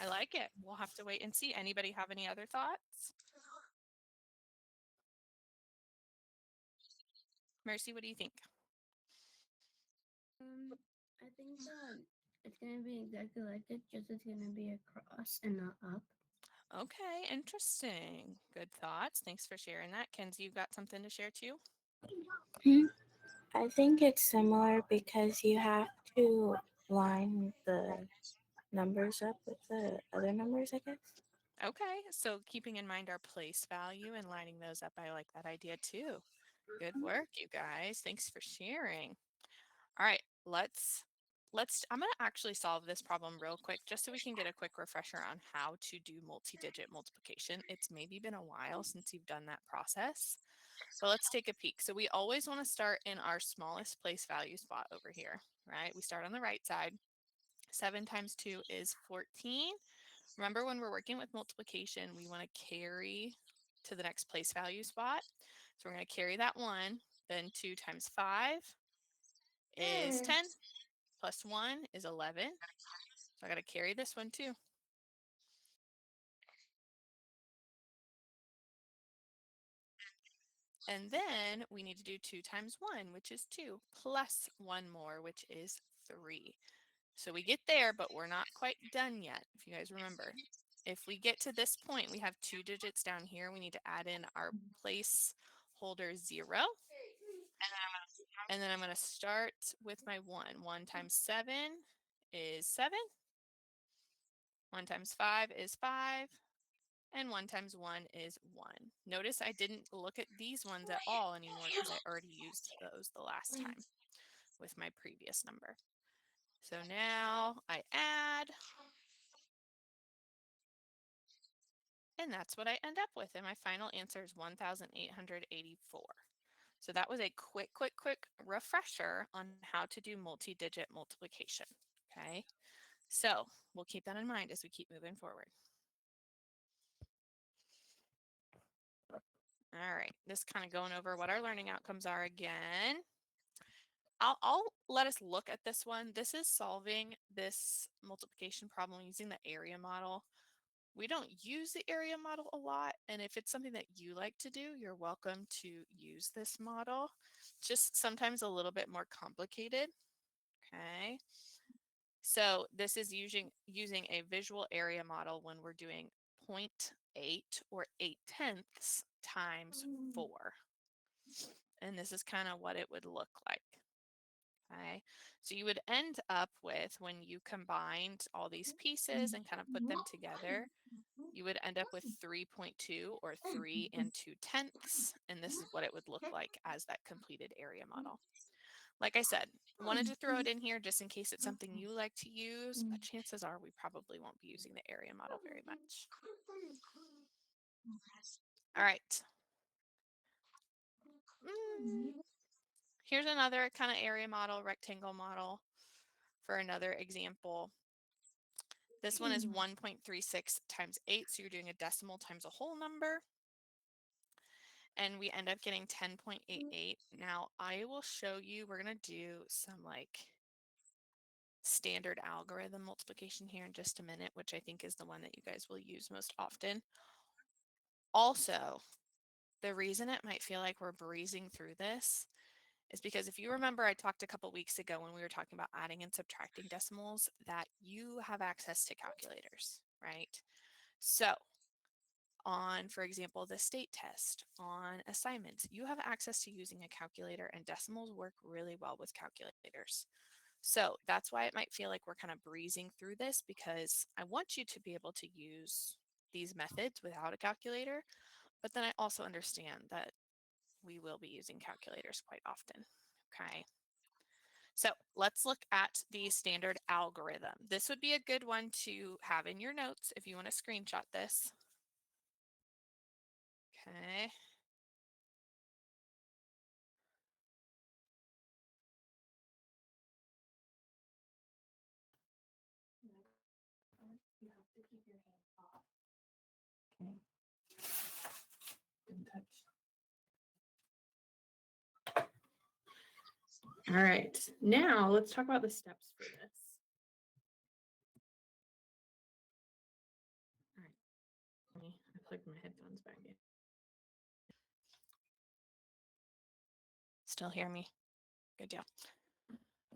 F: I like it. We'll have to wait and see. Anybody have any other thoughts? Mercy, what do you think?
H: I think it's gonna be exactly like it, just it's gonna be across and not up.
F: Okay, interesting. Good thoughts. Thanks for sharing that. Kenzie, you got something to share too?
I: I think it's similar because you have to line the numbers up with the other numbers, I guess.
F: Okay, so keeping in mind our place value and lining those up, I like that idea too. Good work, you guys. Thanks for sharing. All right, I'm going to actually solve this problem real quick just so we can get a quick refresher on how to do multi-digit multiplication. It's maybe been a while since you've done that process, but let's take a peek. So we always want to start in our smallest place value spot over here, right? We start on the right side. 7 times 2 is 14. Remember, when we're working with multiplication, we want to carry to the next place value spot. So we're going to carry that 1, then 2 times 5 is 10, plus 1 is 11. So I got to carry this one too. And then we need to do 2 times 1, which is 2, plus 1 more, which is 3. So we get there, but we're not quite done yet, if you guys remember. If we get to this point, we have 2 digits down here. We need to add in our placeholder 0. And then I'm going to start with my 1. 1 times 7 is 7. 1 times 5 is 5. And 1 times 1 is 1. Notice I didn't look at these ones at all anymore because I already used those the last time with my previous number. So now I add, and that's what I end up with. And my final answer is 1,884. So that was a quick refresher on how to do multi-digit multiplication. Okay, so we'll keep that in mind as we keep moving forward. All right, this kind of going over what our learning outcomes are again. I'll let us look at this one. This is solving this multiplication problem using the area model. We don't use the area model a lot, and if it's something that you like to do, you're welcome to use this model. Just sometimes a little bit more complicated. Okay. So this is using a visual area model when we're doing 0.8 or 8/10 times 4. And this is kind of what it would look like. Okay, So you would end up with, when you combined all these pieces and kind of put them together, you would end up with 3.2 or 3 and 2/10. And this is what it would look like as that completed area model. Like I said, wanted to throw it in here just in case it's something you like to use, but chances are we probably won't be using the area model very much. All right. Here's another kind of area model, rectangle model for another example. This one is 1.36 times 8, so you're doing a decimal times a whole number. And we end up getting 10.88. Now, I will show you, we're going to do some like standard algorithm multiplication here in just a minute, which I think is the one that you guys will use most often. Also, the reason it might feel like we're breezing through this is because if you remember, I talked a couple weeks ago when we were talking about adding and subtracting decimals that you have access to calculators, right? So on, for example, the state test, on assignments, you have access to using a calculator, and decimals work really well with calculators. So that's why it might feel like we're kind of breezing through this, because I want you to be able to use these methods without a calculator, but then I also understand that we will be using calculators quite often. Okay. So let's look at the standard algorithm. This would be a good one to have in your notes if you want to screenshot this. Okay. You have to keep your hand off. Okay. Didn't touch. All right. Now let's talk about the steps for this. All right. I plugged my headphones back in. Still hear me? Good deal.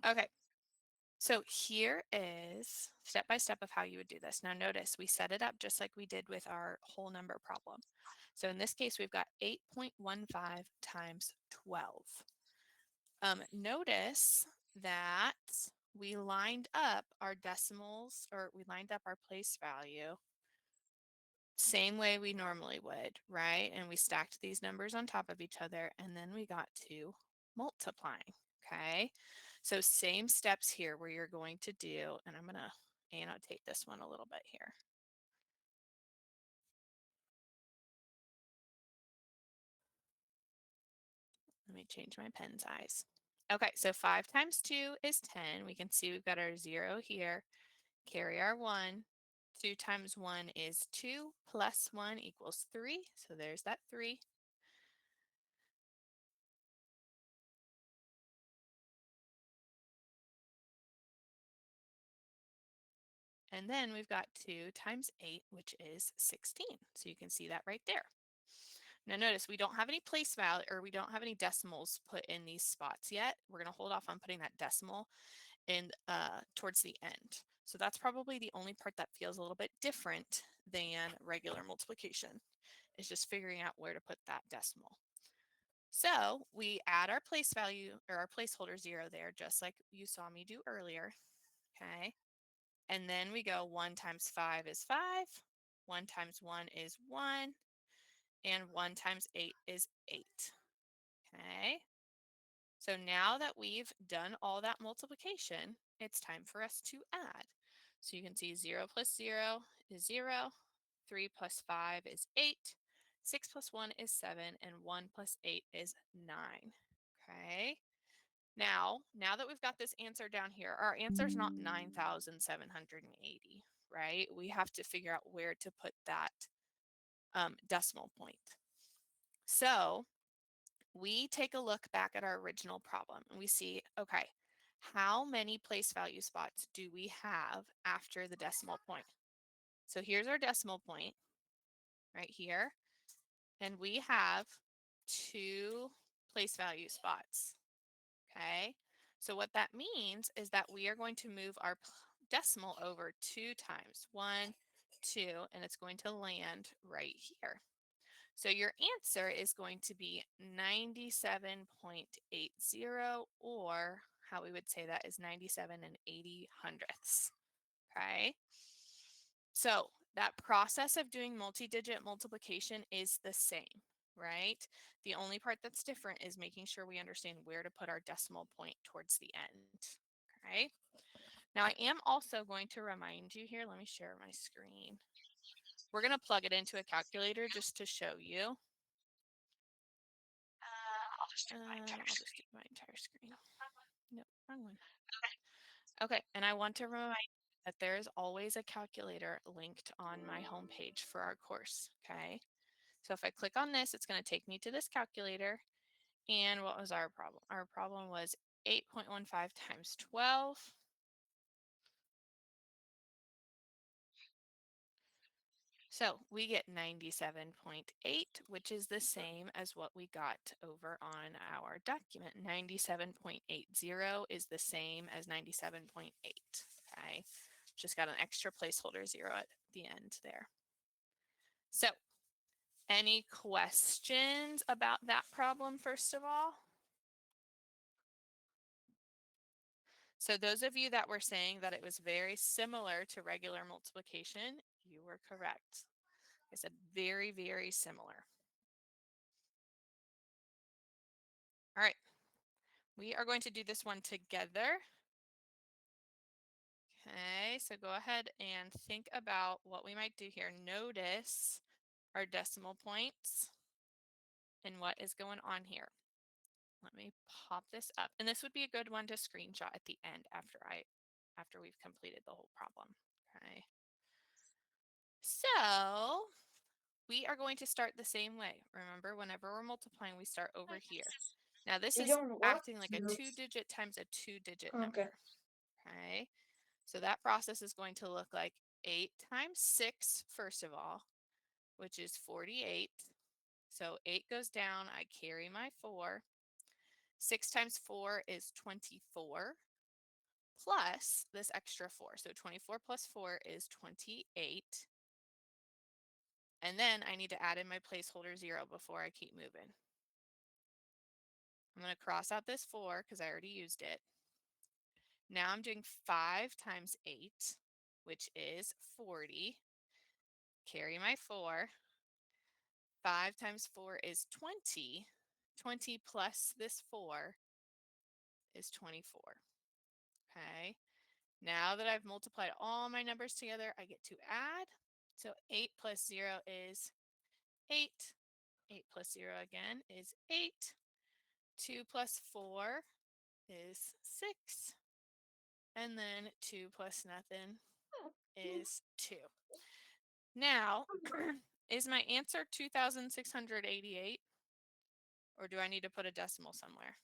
F: Okay. So here is step by step of how you would do this. Now notice we set it up just like we did with our whole number problem. So in this case, we've got 8.15 times 12. Notice that we lined up our decimals, or we lined up our place value same way we normally would, right? And we stacked these numbers on top of each other, and then we got to multiplying, okay? So same steps here where you're going to do, and I'm going to annotate this one a little bit here. Let me change my pen size. Okay, so 5 times 2 is 10. We can see we've got our 0 here. Carry our 1. 2 times 1 is 2, plus 1 equals 3. So there's that 3. And then we've got 2 times 8, which is 16. So you can see that right there. Now notice we don't have any place value, or we don't have any decimals put in these spots yet. We're going to hold off on putting that decimal in towards the end. So that's probably the only part that feels a little bit different than regular multiplication, is just figuring out where to put that decimal. So we add our place value, or our placeholder 0 there, just like you saw me do earlier. Okay. And then we go 1 times 5 is 5, 1 times 1 is 1, and 1 times 8 is 8. Okay. So now that we've done all that multiplication, it's time for us to add. So you can see 0 plus 0 is 0, 3 plus 5 is 8, 6 plus 1 is 7, and 1 plus 8 is 9. Okay. Now that we've got this answer down here, our answer is not 9,780, right? We have to figure out where to put that decimal point. So we take a look back at our original problem and we see, okay, how many place value spots do we have after the decimal point? So here's our decimal point right here, and we have 2 place value spots. Okay, so what that means is that we are going to move our decimal over 2 times, 1, 2, and it's going to land right here. So your answer is going to be 97.80, or how we would say that is 97 and 80 hundredths. Okay. So that process of doing multi-digit multiplication is the same, right? The only part that's different is making sure we understand where to put our decimal point towards the end. Okay. Now I am also going to remind you here, let me share my screen. We're going to plug it into a calculator just to show you. I'll just do my entire screen. Nope, wrong one. Okay, and I want to remind you that there is always a calculator linked on my homepage for our course, okay? So if I click on this, it's going to take me to this calculator. And what was our problem? Our problem was 8.15 times 12. So we get 97.8, which is the same as what we got over on our document. 97.80 is the same as 97.8, okay? Just got an extra placeholder 0 at the end there. So any questions about that problem, first of all? So those of you that were saying that it was very similar to regular multiplication, you were correct. I said very, very similar. All right, we are going to do this one together. Okay, so go ahead and think about what we might do here. Notice our decimal points and what is going on here. Let me pop this up. And this would be a good one to screenshot at the end after we've completed the whole problem. Okay. So we are going to start the same way. Remember, whenever we're multiplying, we start over here. Now this
C: You
F: is
C: don't what?
F: acting like a 2-digit times a 2-digit
C: Okay.
F: number. Okay. So that process is going to look like 8 times 6, first of all, which is 48. So 8 goes down, I carry my 4. 6 times 4 is 24, plus this extra 4. So 24 plus 4 is 28. And then I need to add in my placeholder 0 before I keep moving. I'm going to cross out this 4 because I already used it. Now I'm doing 5 times 8, which is 40. Carry my 4. 5 times 4 is 20. 20 plus this 4 is 24. Okay. Now that I've multiplied all my numbers together, I get to add. So 8 plus 0 is 8. 8 plus 0 again is 8. 2 plus 4 is 6. And then 2 plus nothing is 2. Now, is my answer 2,688? Or do I need to put a decimal somewhere?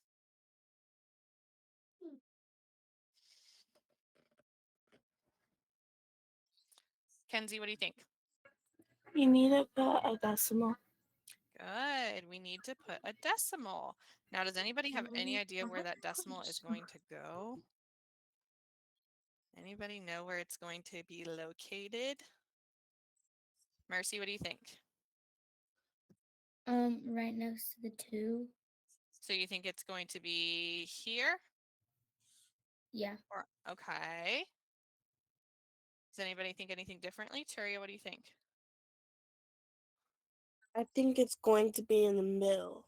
F: Kenzie, what do you think?
I: You need to put a decimal.
F: Good. We need to put a decimal. Now, does anybody have any idea where that decimal is going to go? Anybody know where it's going to be located? Mercy, what do you think?
H: Right next to the 2.
F: So you think it's going to be here?
H: Yeah.
F: Or okay. Does anybody think anything differently? Teria, what do you think?
B: I think it's going to be in the middle.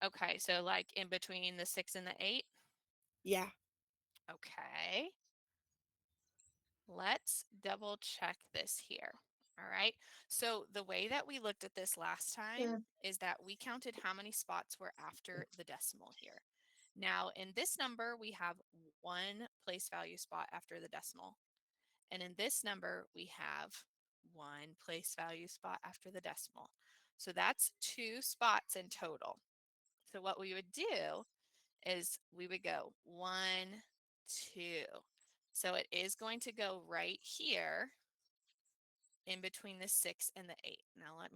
F: Okay, so like in between the 6 and the 8?
B: Yeah.
F: Okay. Let's double check this here. All right. So the way that we looked at this last time is that we counted how many spots were after the decimal here. Now in this number, we have 1 place value spot after the decimal. And in this number, we have 1 place value spot after the decimal. So that's 2 spots in total. So what we would do is we would go 1, 2. So it is going to go right here in between the 6 and the 8. Now I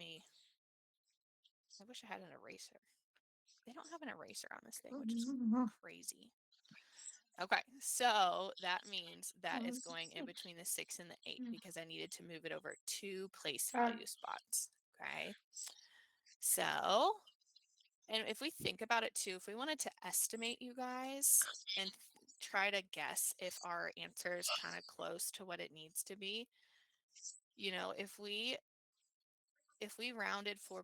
F: wish I had an eraser. They don't have an eraser on this thing, which is crazy. Okay, so that means that it's going in between the 6 and the 8 because I needed to move it over 2 place value spots. Okay, so, and if we think about it too, if we wanted to estimate, you guys, and try to guess if our answer is kind of close to what it needs to be. You know, if we rounded 4.8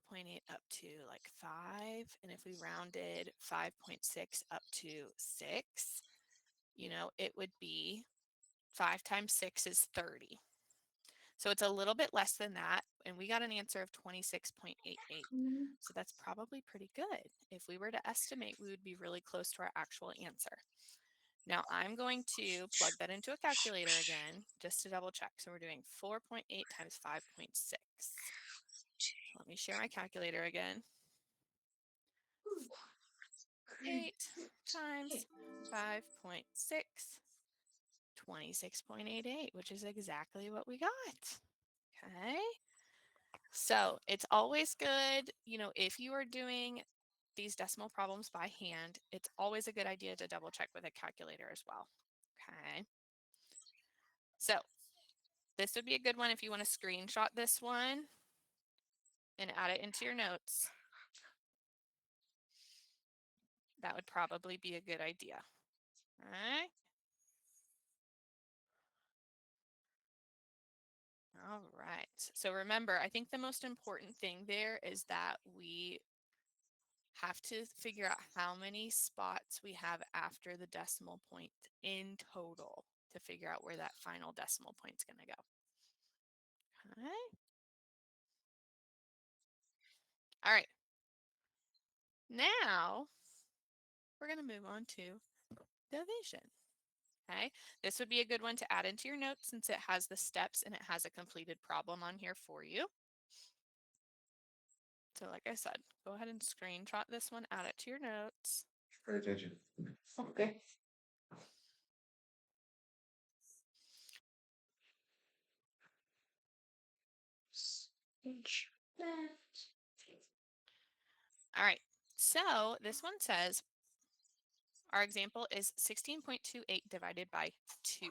F: up to like 5, and if we rounded 5.6 up to 6, you know, it would be 5 times 6 is 30. So it's a little bit less than that, and we got an answer of 26.88. So that's probably pretty good. If we were to estimate, we would be really close to our actual answer. Now I'm going to plug that into a calculator again, just to double check. So we're doing 4.8 times 5.6. Let me share my calculator again. 8 times 5.6, 26.88, which is exactly what we got. Okay. So it's always good, you know, if you are doing these decimal problems by hand, it's always a good idea to double check with a calculator as well. Okay. So this would be a good one if you want to screenshot this one and add it into your notes. That would probably be a good idea. All right. All right. So remember, I think the most important thing there is that we have to figure out how many spots we have after the decimal point in total to figure out where that final decimal point is going to go. Okay. All right. Now we're going to move on to division. Okay. This would be a good one to add into your notes since it has the steps and it has a completed problem on here for you. So like I said, go ahead and screenshot this one, add it to your notes.
C: Pay attention. Okay.
F: All right. So this one says our example is 16.28 divided by 2.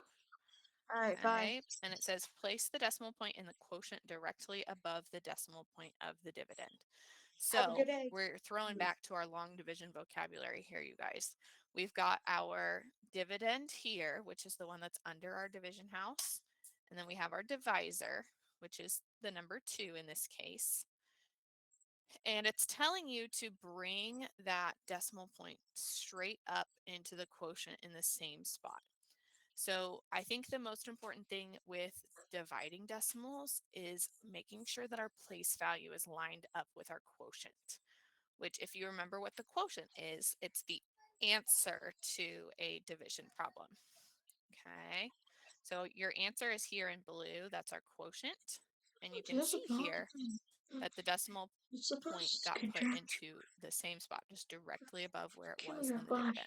C: All right, bye.
F: Okay. And it says place the decimal point in the quotient directly above the decimal point of the dividend.
C: Have a
F: So
C: good day.
F: we're throwing back to our long division vocabulary here, you guys. We've got our dividend here, which is the one that's under our division house. And then we have our divisor, which is the number 2 in this case. And it's telling you to bring that decimal point straight up into the quotient in the same spot. So I think the most important thing with dividing decimals is making sure that our place value is lined up with our quotient, which if you remember what the quotient is, it's the answer to a division problem. Okay, so your answer is here in blue, that's our quotient. And you can
C: There's a
F: see here
C: problem.
F: that the decimal
C: It's
F: point
C: supposed
F: got
C: to
F: put
C: contract.
F: into the same spot, just directly above where it
C: Kill
F: was
C: your
F: in the
C: body.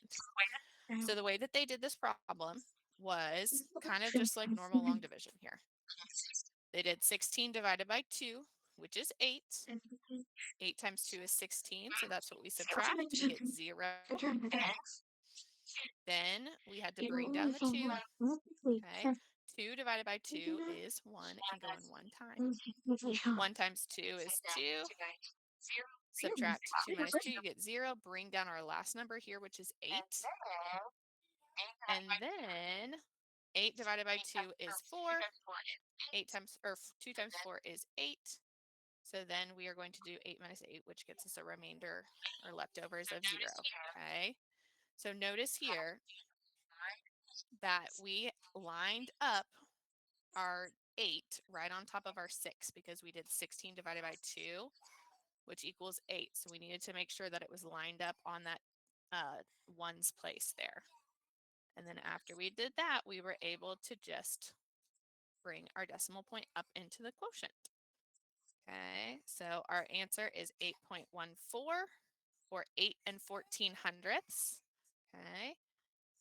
F: dividend. So the way that they did this problem was kind of
C: Kill
F: just like normal long division here. They did 16 divided by 2, which is 8. 8 times 2 is 16, so that's what we subtract. We get 0. Then we had to bring down the 2. Okay. 2 divided by 2 is 1. It can go in one time. 1 times 2 is 2. Subtract 2 minus 2, you get 0. Bring down our last number here, which is 8. And then 8 divided by 2 is 4. 8 times, or 2 times 4 is 8. So then we are going to do 8 minus 8, which gets us a remainder or leftovers of 0. Okay. So notice here that we lined up our 8 right on top of our 6 because we did 16 divided by 2, which equals 8. So we needed to make sure that it was lined up on that ones place there. And then after we did that, we were able to just bring our decimal point up into the quotient. Okay, so our answer is 8.14 or 8 and 14 hundredths. Okay,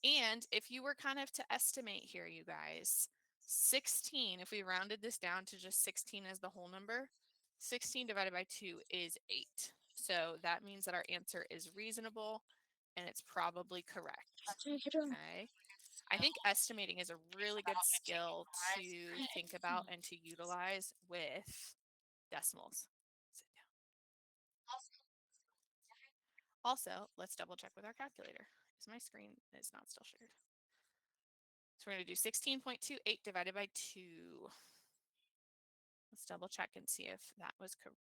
F: and if you were kind of to estimate here, you guys, 16, if we rounded this down to just 16 as the whole number, 16 divided by 2 is 8. So that means that our answer is reasonable and it's probably correct. Okay. I think estimating is a really good skill to think about and to utilize with decimals. Sit down. Also, let's double check with our calculator. Is my screen is not still shared? So we're going to do 16.28 divided by 2. Let's double check and see if that was correct.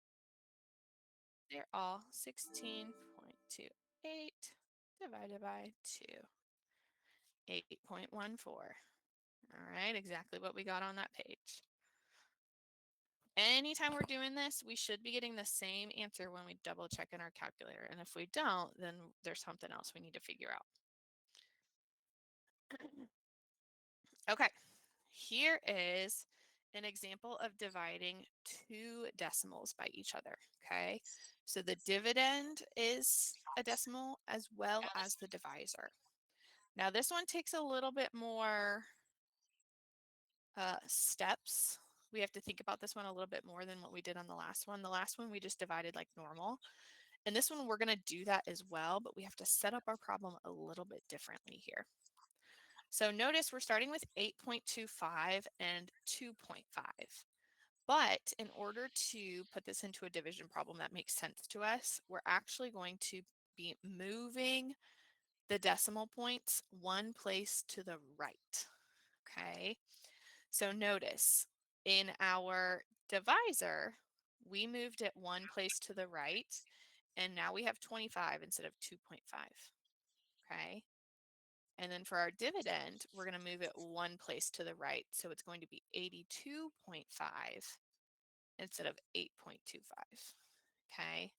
F: They're all 16.28 divided by 2. 8.14. All right, exactly what we got on that page. Anytime we're doing this, we should be getting the same answer when we double check in our calculator. And if we don't, then there's something else we need to figure out. Okay, here is an example of dividing two decimals by each other, okay? So the dividend is a decimal as well as the divisor. Now this one takes a little bit more steps. We have to think about this one a little bit more than what we did on the last one. The last one we just divided like normal. And this one we're going to do that as well, but we have to set up our problem a little bit differently here. So notice we're starting with 8.25 and 2.5. But in order to put this into a division problem that makes sense to us, we're actually going to be moving the decimal points one place to the right. Okay, so notice in our divisor, we moved it one place to the right, and now we have 25 instead of 2.5. Okay, and then for our dividend, we're going to move it one place to the right, so it's going to be 82.5 instead of 8.25. Okay,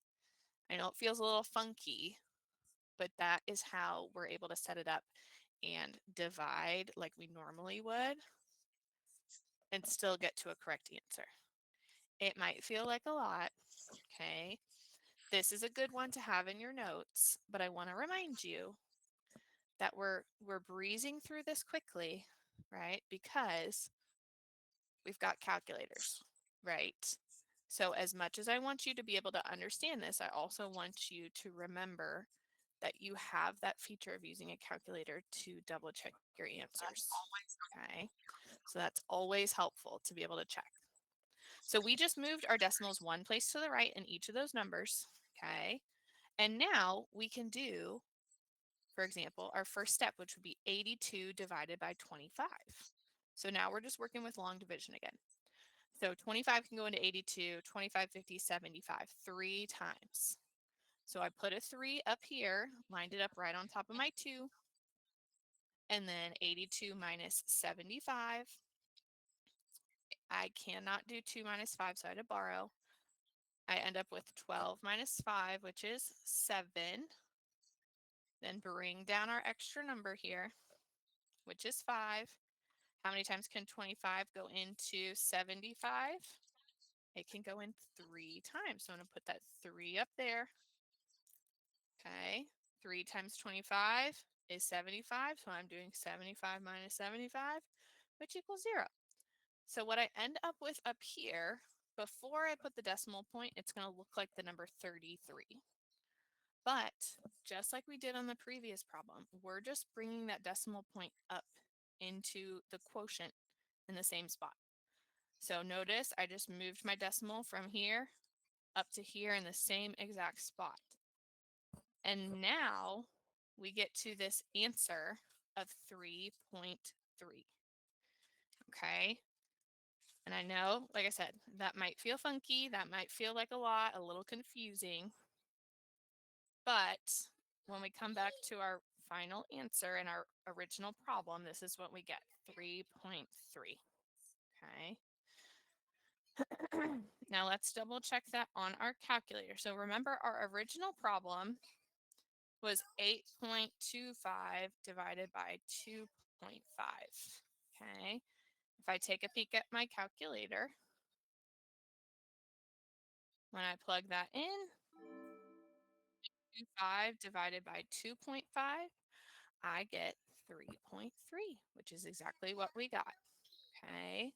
F: I know it feels a little funky, but that is how we're able to set it up and divide like we normally would and still get to a correct answer. It might feel like a lot, okay? This is a good one to have in your notes, but I want to remind you that we're breezing through this quickly, right? Because we've got calculators, right? So as much as I want you to be able to understand this, I also want you to remember that you have that feature of using a calculator to double check your answers, okay? So that's always helpful to be able to check. So we just moved our decimals one place to the right in each of those numbers, okay? And now we can do, for example, our first step, which would be 82 divided by 25. So now we're just working with long division again. So 25 can go into 82, 25, 50, 75, 3 times. So I put a 3 up here, lined it up right on top of my 2, and then 82 minus 75. I cannot do 2 minus 5, so I had to borrow. I end up with 12 minus 5, which is 7. Then bring down our extra number here, which is 5. How many times can 25 go into 75? It can go in 3 times. So I'm going to put that 3 up there. Okay. 3 times 25 is 75. So I'm doing 75 minus 75, which equals 0. So what I end up with up here, before I put the decimal point, it's going to look like the number 33. But just like we did on the previous problem, we're just bringing that decimal point up into the quotient in the same spot. So notice I just moved my decimal from here up to here in the same exact spot. And now we get to this answer of 3.3. Okay. And I know, like I said, that might feel funky. That might feel like a lot, a little confusing. But when we come back to our final answer in our original problem, this is what we get, 3.3. Okay. Now let's double check that on our calculator. So remember our original problem was 8.25 divided by 2.5. Okay. If I take a peek at my calculator, when I plug that in, 5 divided by 2.5, I get 3.3, which is exactly what we got. Okay.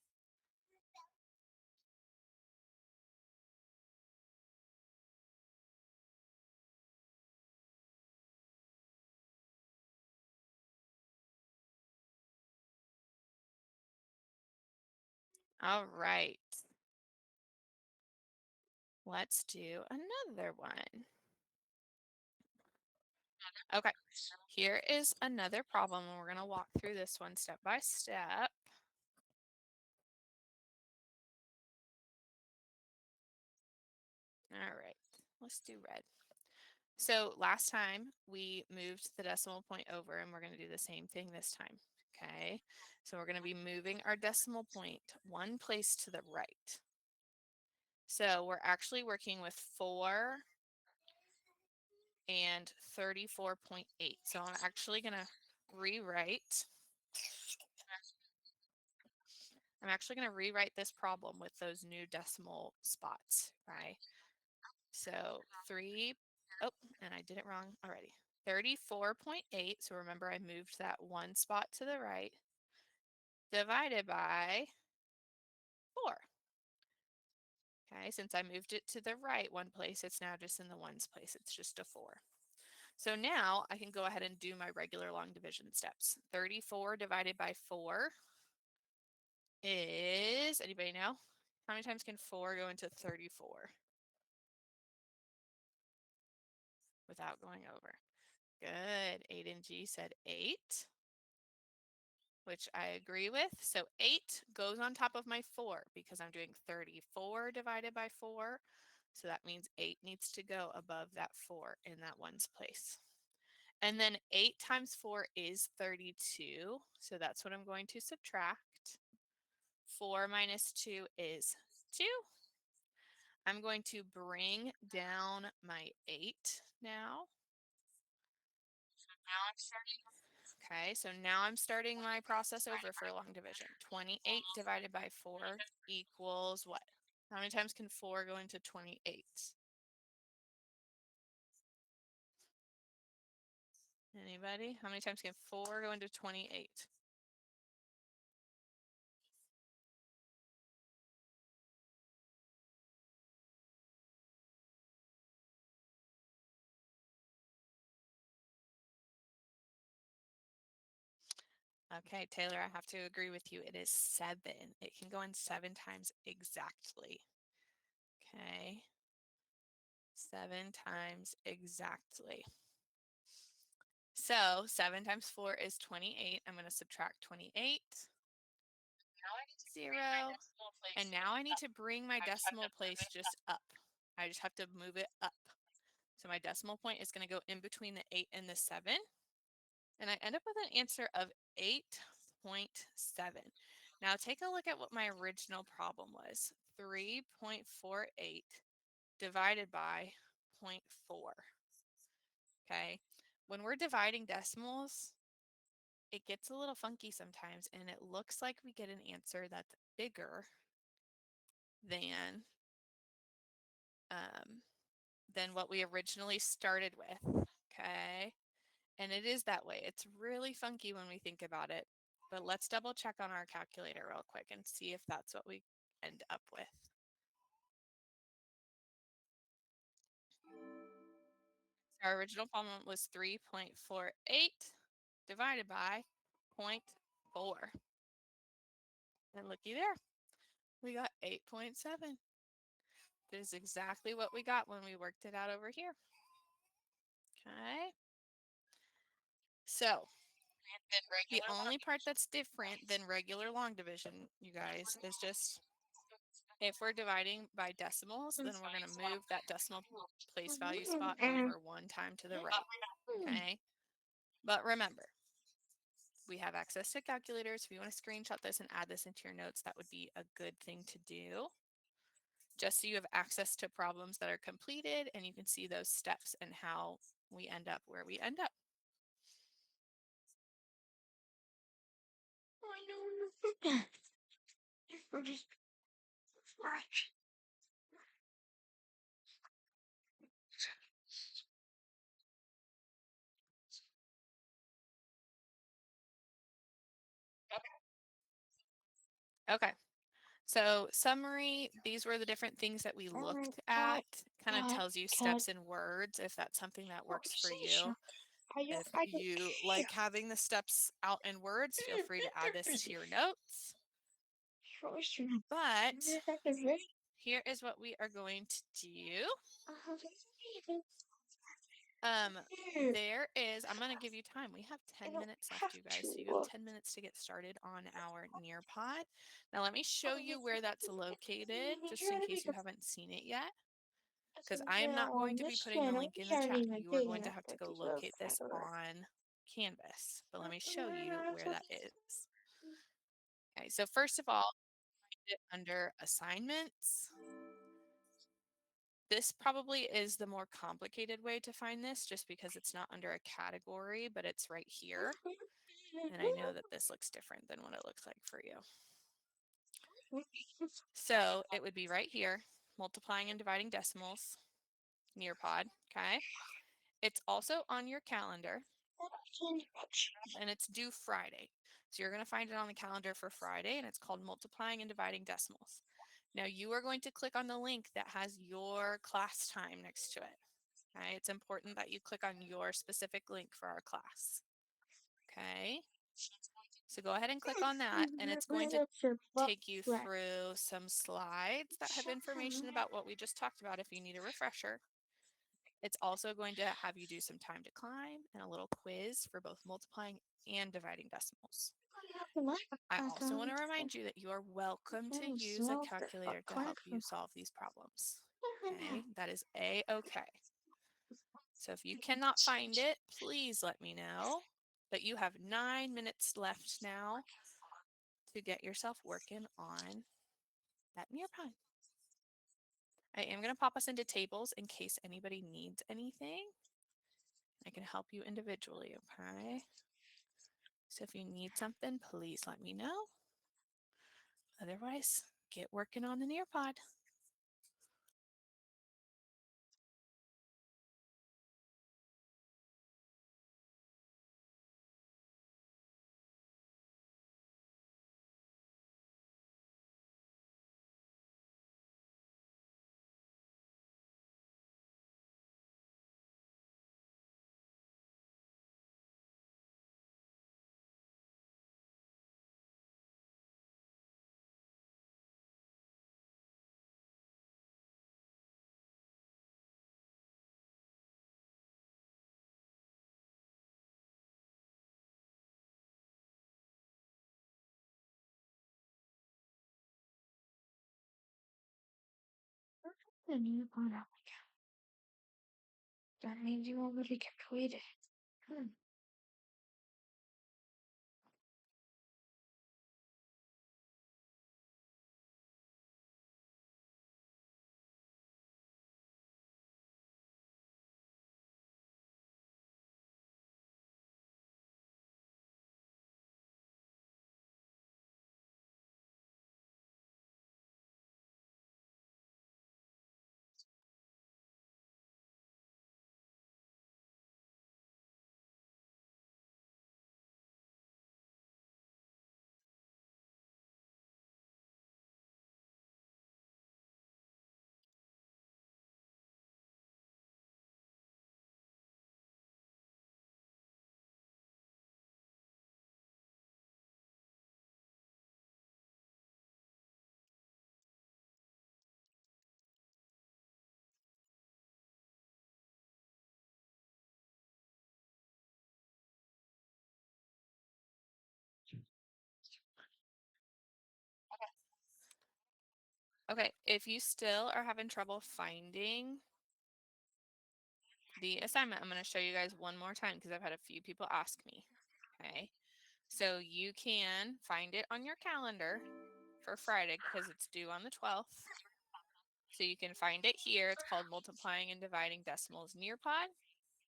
F: All right. Let's do another one. Okay, here is another problem, and we're going to walk through this one step by step. All right, let's do red. So last time we moved the decimal point over, and we're going to do the same thing this time. Okay, so we're going to be moving our decimal point one place to the right. So we're actually working with 4 and 34.8. So I'm actually going to rewrite. I'm actually going to rewrite this problem with those new decimal spots, right? So 3, oh, and I did it wrong already. 34.8, so remember I moved that one spot to the right, divided by 4. Okay, since I moved it to the right one place, it's now just in the ones place. It's just a 4. So now I can go ahead and do my regular long division steps. 34 divided by 4 is, anybody know? How many times can 4 go into 34? Without going over. Good. 8 and G said 8, which I agree with. So 8 goes on top of my 4 because I'm doing 34 divided by 4. So that means 8 needs to go above that 4 in that ones place. And then 8 times 4 is 32. So that's what I'm going to subtract. 4 minus 2 is 2. I'm going to bring down my 8 now. Okay, so now I'm starting my process over for long division. 28 divided by 4 equals what? How many times can 4 go into 28? Anybody? How many times can 4 go into 28? Okay, Taylor, I have to agree with you. It is 7. It can go in 7 times exactly. Okay. 7 times exactly. So 7 times 4 is 28. I'm going to subtract 28. 0. And now I need to bring my decimal place just up. I just have to move it up. So my decimal point is going to go in between the 8 and the 7. And I end up with an answer of 8.7. Now take a look at what my original problem was. 3.48 divided by 0.4. Okay. When we're dividing decimals, it gets a little funky sometimes, and it looks like we get an answer that's bigger than what we originally started with. Okay. And it is that way. It's really funky when we think about it. But let's double check on our calculator real quick and see if that's what we end up with. Our original problem was 3.48 divided by 0.4. And looky there, we got 8.7. That is exactly what we got when we worked it out over here. Okay. So the only part that's different than regular long division, you guys, is just if we're dividing by decimals, then we're going to move that decimal place value spot over one time to the right. Okay. But remember, we have access to calculators. If you want to screenshot this and add this into your notes, that would be a good thing to do. Just so you have access to problems that are completed and you can see those steps and how we end up where we end up.
C: I know. We're just fresh.
F: Okay. So summary, these were the different things that we looked at. Kind of tells you steps in words if that's something that works for you. If you like having the steps out in words, feel free to add this to your notes. But here is what we are going to do. There is, I'm going to give you time. We have 10 minutes left, you guys. So you have 10 minutes to get started on our Nearpod. Now, let me show you where that's located, just in case you haven't seen it yet. Because I am not going to be putting the link in the chat. You are going to have to go locate this on Canvas. But let me show you where that is. Okay, so first of all, find it under assignments. This probably is the more complicated way to find this just because it's not under a category, but it's right here. And I know that this looks different than what it looks like for you. So it would be right here, multiplying and dividing decimals, Nearpod, okay? It's also on your calendar, and it's due Friday. So you're going to find it on the calendar for Friday, and it's called multiplying and dividing decimals. Now you are going to click on the link that has your class time next to it. Okay, it's important that you click on your specific link for our class. Okay, so go ahead and click on that, and it's going to take you through some slides that have information about what we just talked about if you need a refresher. It's also going to have you do some time to climb and a little quiz for both multiplying and dividing decimals. I also want to remind you that you are welcome to use a calculator to help you solve these problems. Okay, that is a-okay. So if you cannot find it, please let me know. But you have 9 minutes left now to get yourself working on that Nearpod. I am going to pop us into tables in case anybody needs anything. I can help you individually, okay? So if you need something, please let me know. Otherwise, get working on the Nearpod.
C: The new part out. That means you already completed.
F: Okay, if you still are having trouble finding the assignment, I'm going to show you guys one more time because I've had a few people ask me. Okay, so you can find it on your calendar for Friday because it's due on the 12th. So you can find it here. It's called Multiplying and Dividing Decimals Nearpod.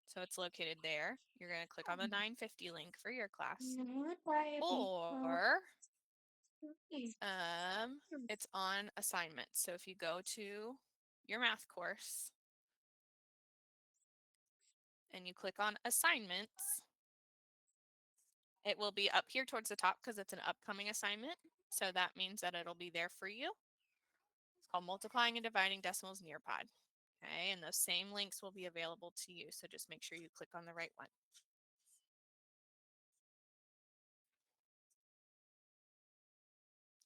F: So it's located there. You're going to click on the 950 link for your class. Or it's on assignment. So if you go to your math course and you click on assignments, it will be up here towards the top because it's an upcoming assignment. So that means that it'll be there for you. It's called Multiplying and Dividing Decimals Nearpod. Okay, and those same links will be available to you. So just make sure you click on the right one.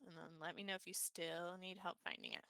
F: And then let me know if you still need help finding it.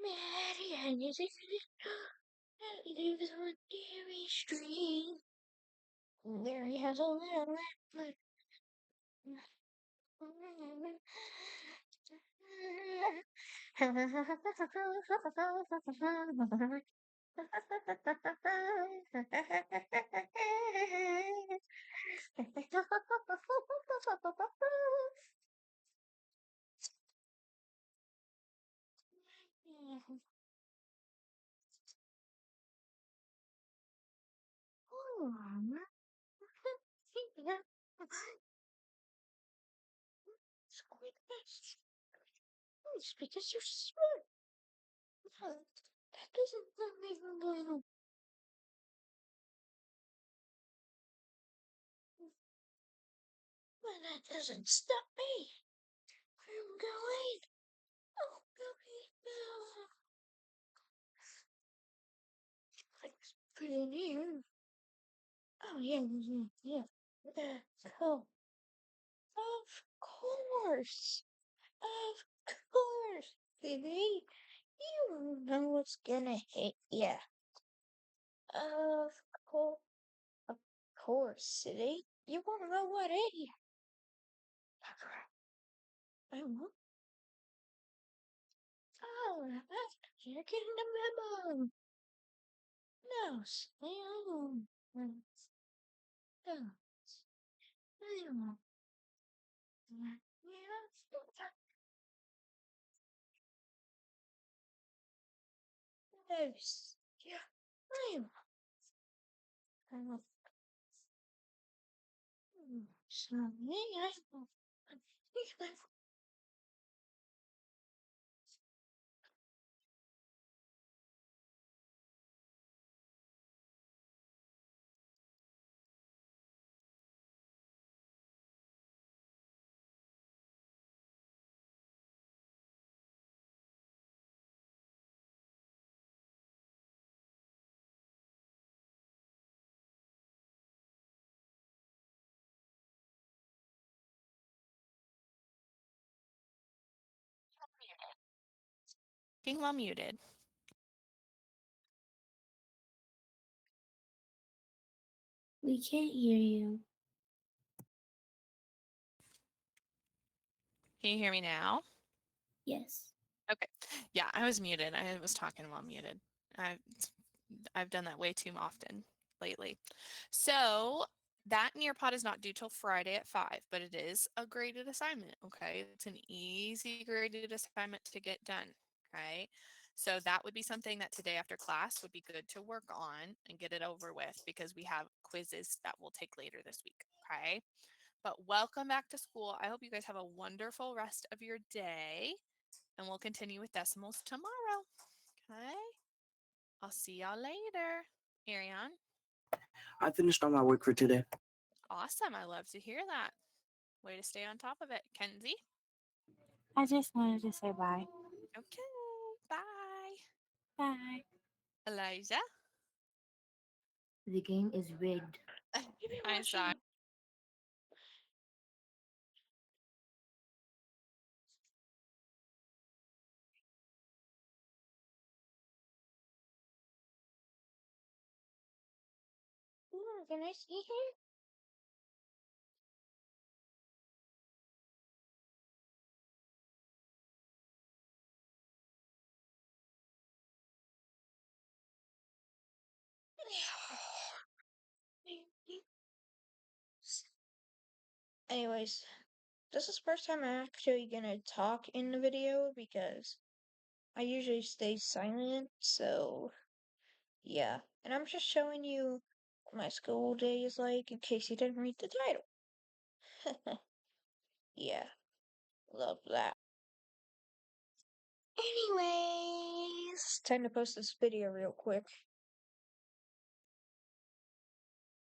C: Maddie, is it lives on Dairy Street. Mary has a little lamp. It's because you're smart. That doesn't make me little. But that doesn't stop me from going. Oh, going. Let's put it here. Oh, yeah, yeah. Cool. Of course. Of course, baby. You know what's gonna hit ya. Of course. Of course, City. You wanna know what hit ya? I will. Oh, you're getting the memo. No, stay home. No. I won't. Yes. Yeah. I won't. I won't. So, yeah, I won't.
F: Being well muted.
H: We can't hear you.
F: Can you hear me now?
H: Yes.
F: Okay. Yeah, I was muted. I was talking while muted. I I've done that way too often lately. So that Nearpod is not due till Friday at 5, but it is a graded assignment. Okay. It's an easy graded assignment to get done. Okay. So that would be something that today after class would be good to work on and get it over with because we have quizzes that we'll take later this week. Okay. But welcome back to school. I hope you guys have a wonderful rest of your day and we'll continue with decimals tomorrow. Okay. I'll see y'all later. Ariane.
G: I finished all my work for today.
F: Awesome. I love to hear that. Way to stay on top of it. Kenzie.
I: I just wanted to say bye.
F: Okay. Bye.
I: Bye.
F: Elijah.
D: The game is rigged.
F: I saw
C: can I see him? Anyways, this is the first time I'm actually gonna talk in the video because I usually stay silent, so yeah. And I'm just showing you what my school day is like in case you didn't read the title. Yeah, love that. Anyways, time to post this video real quick.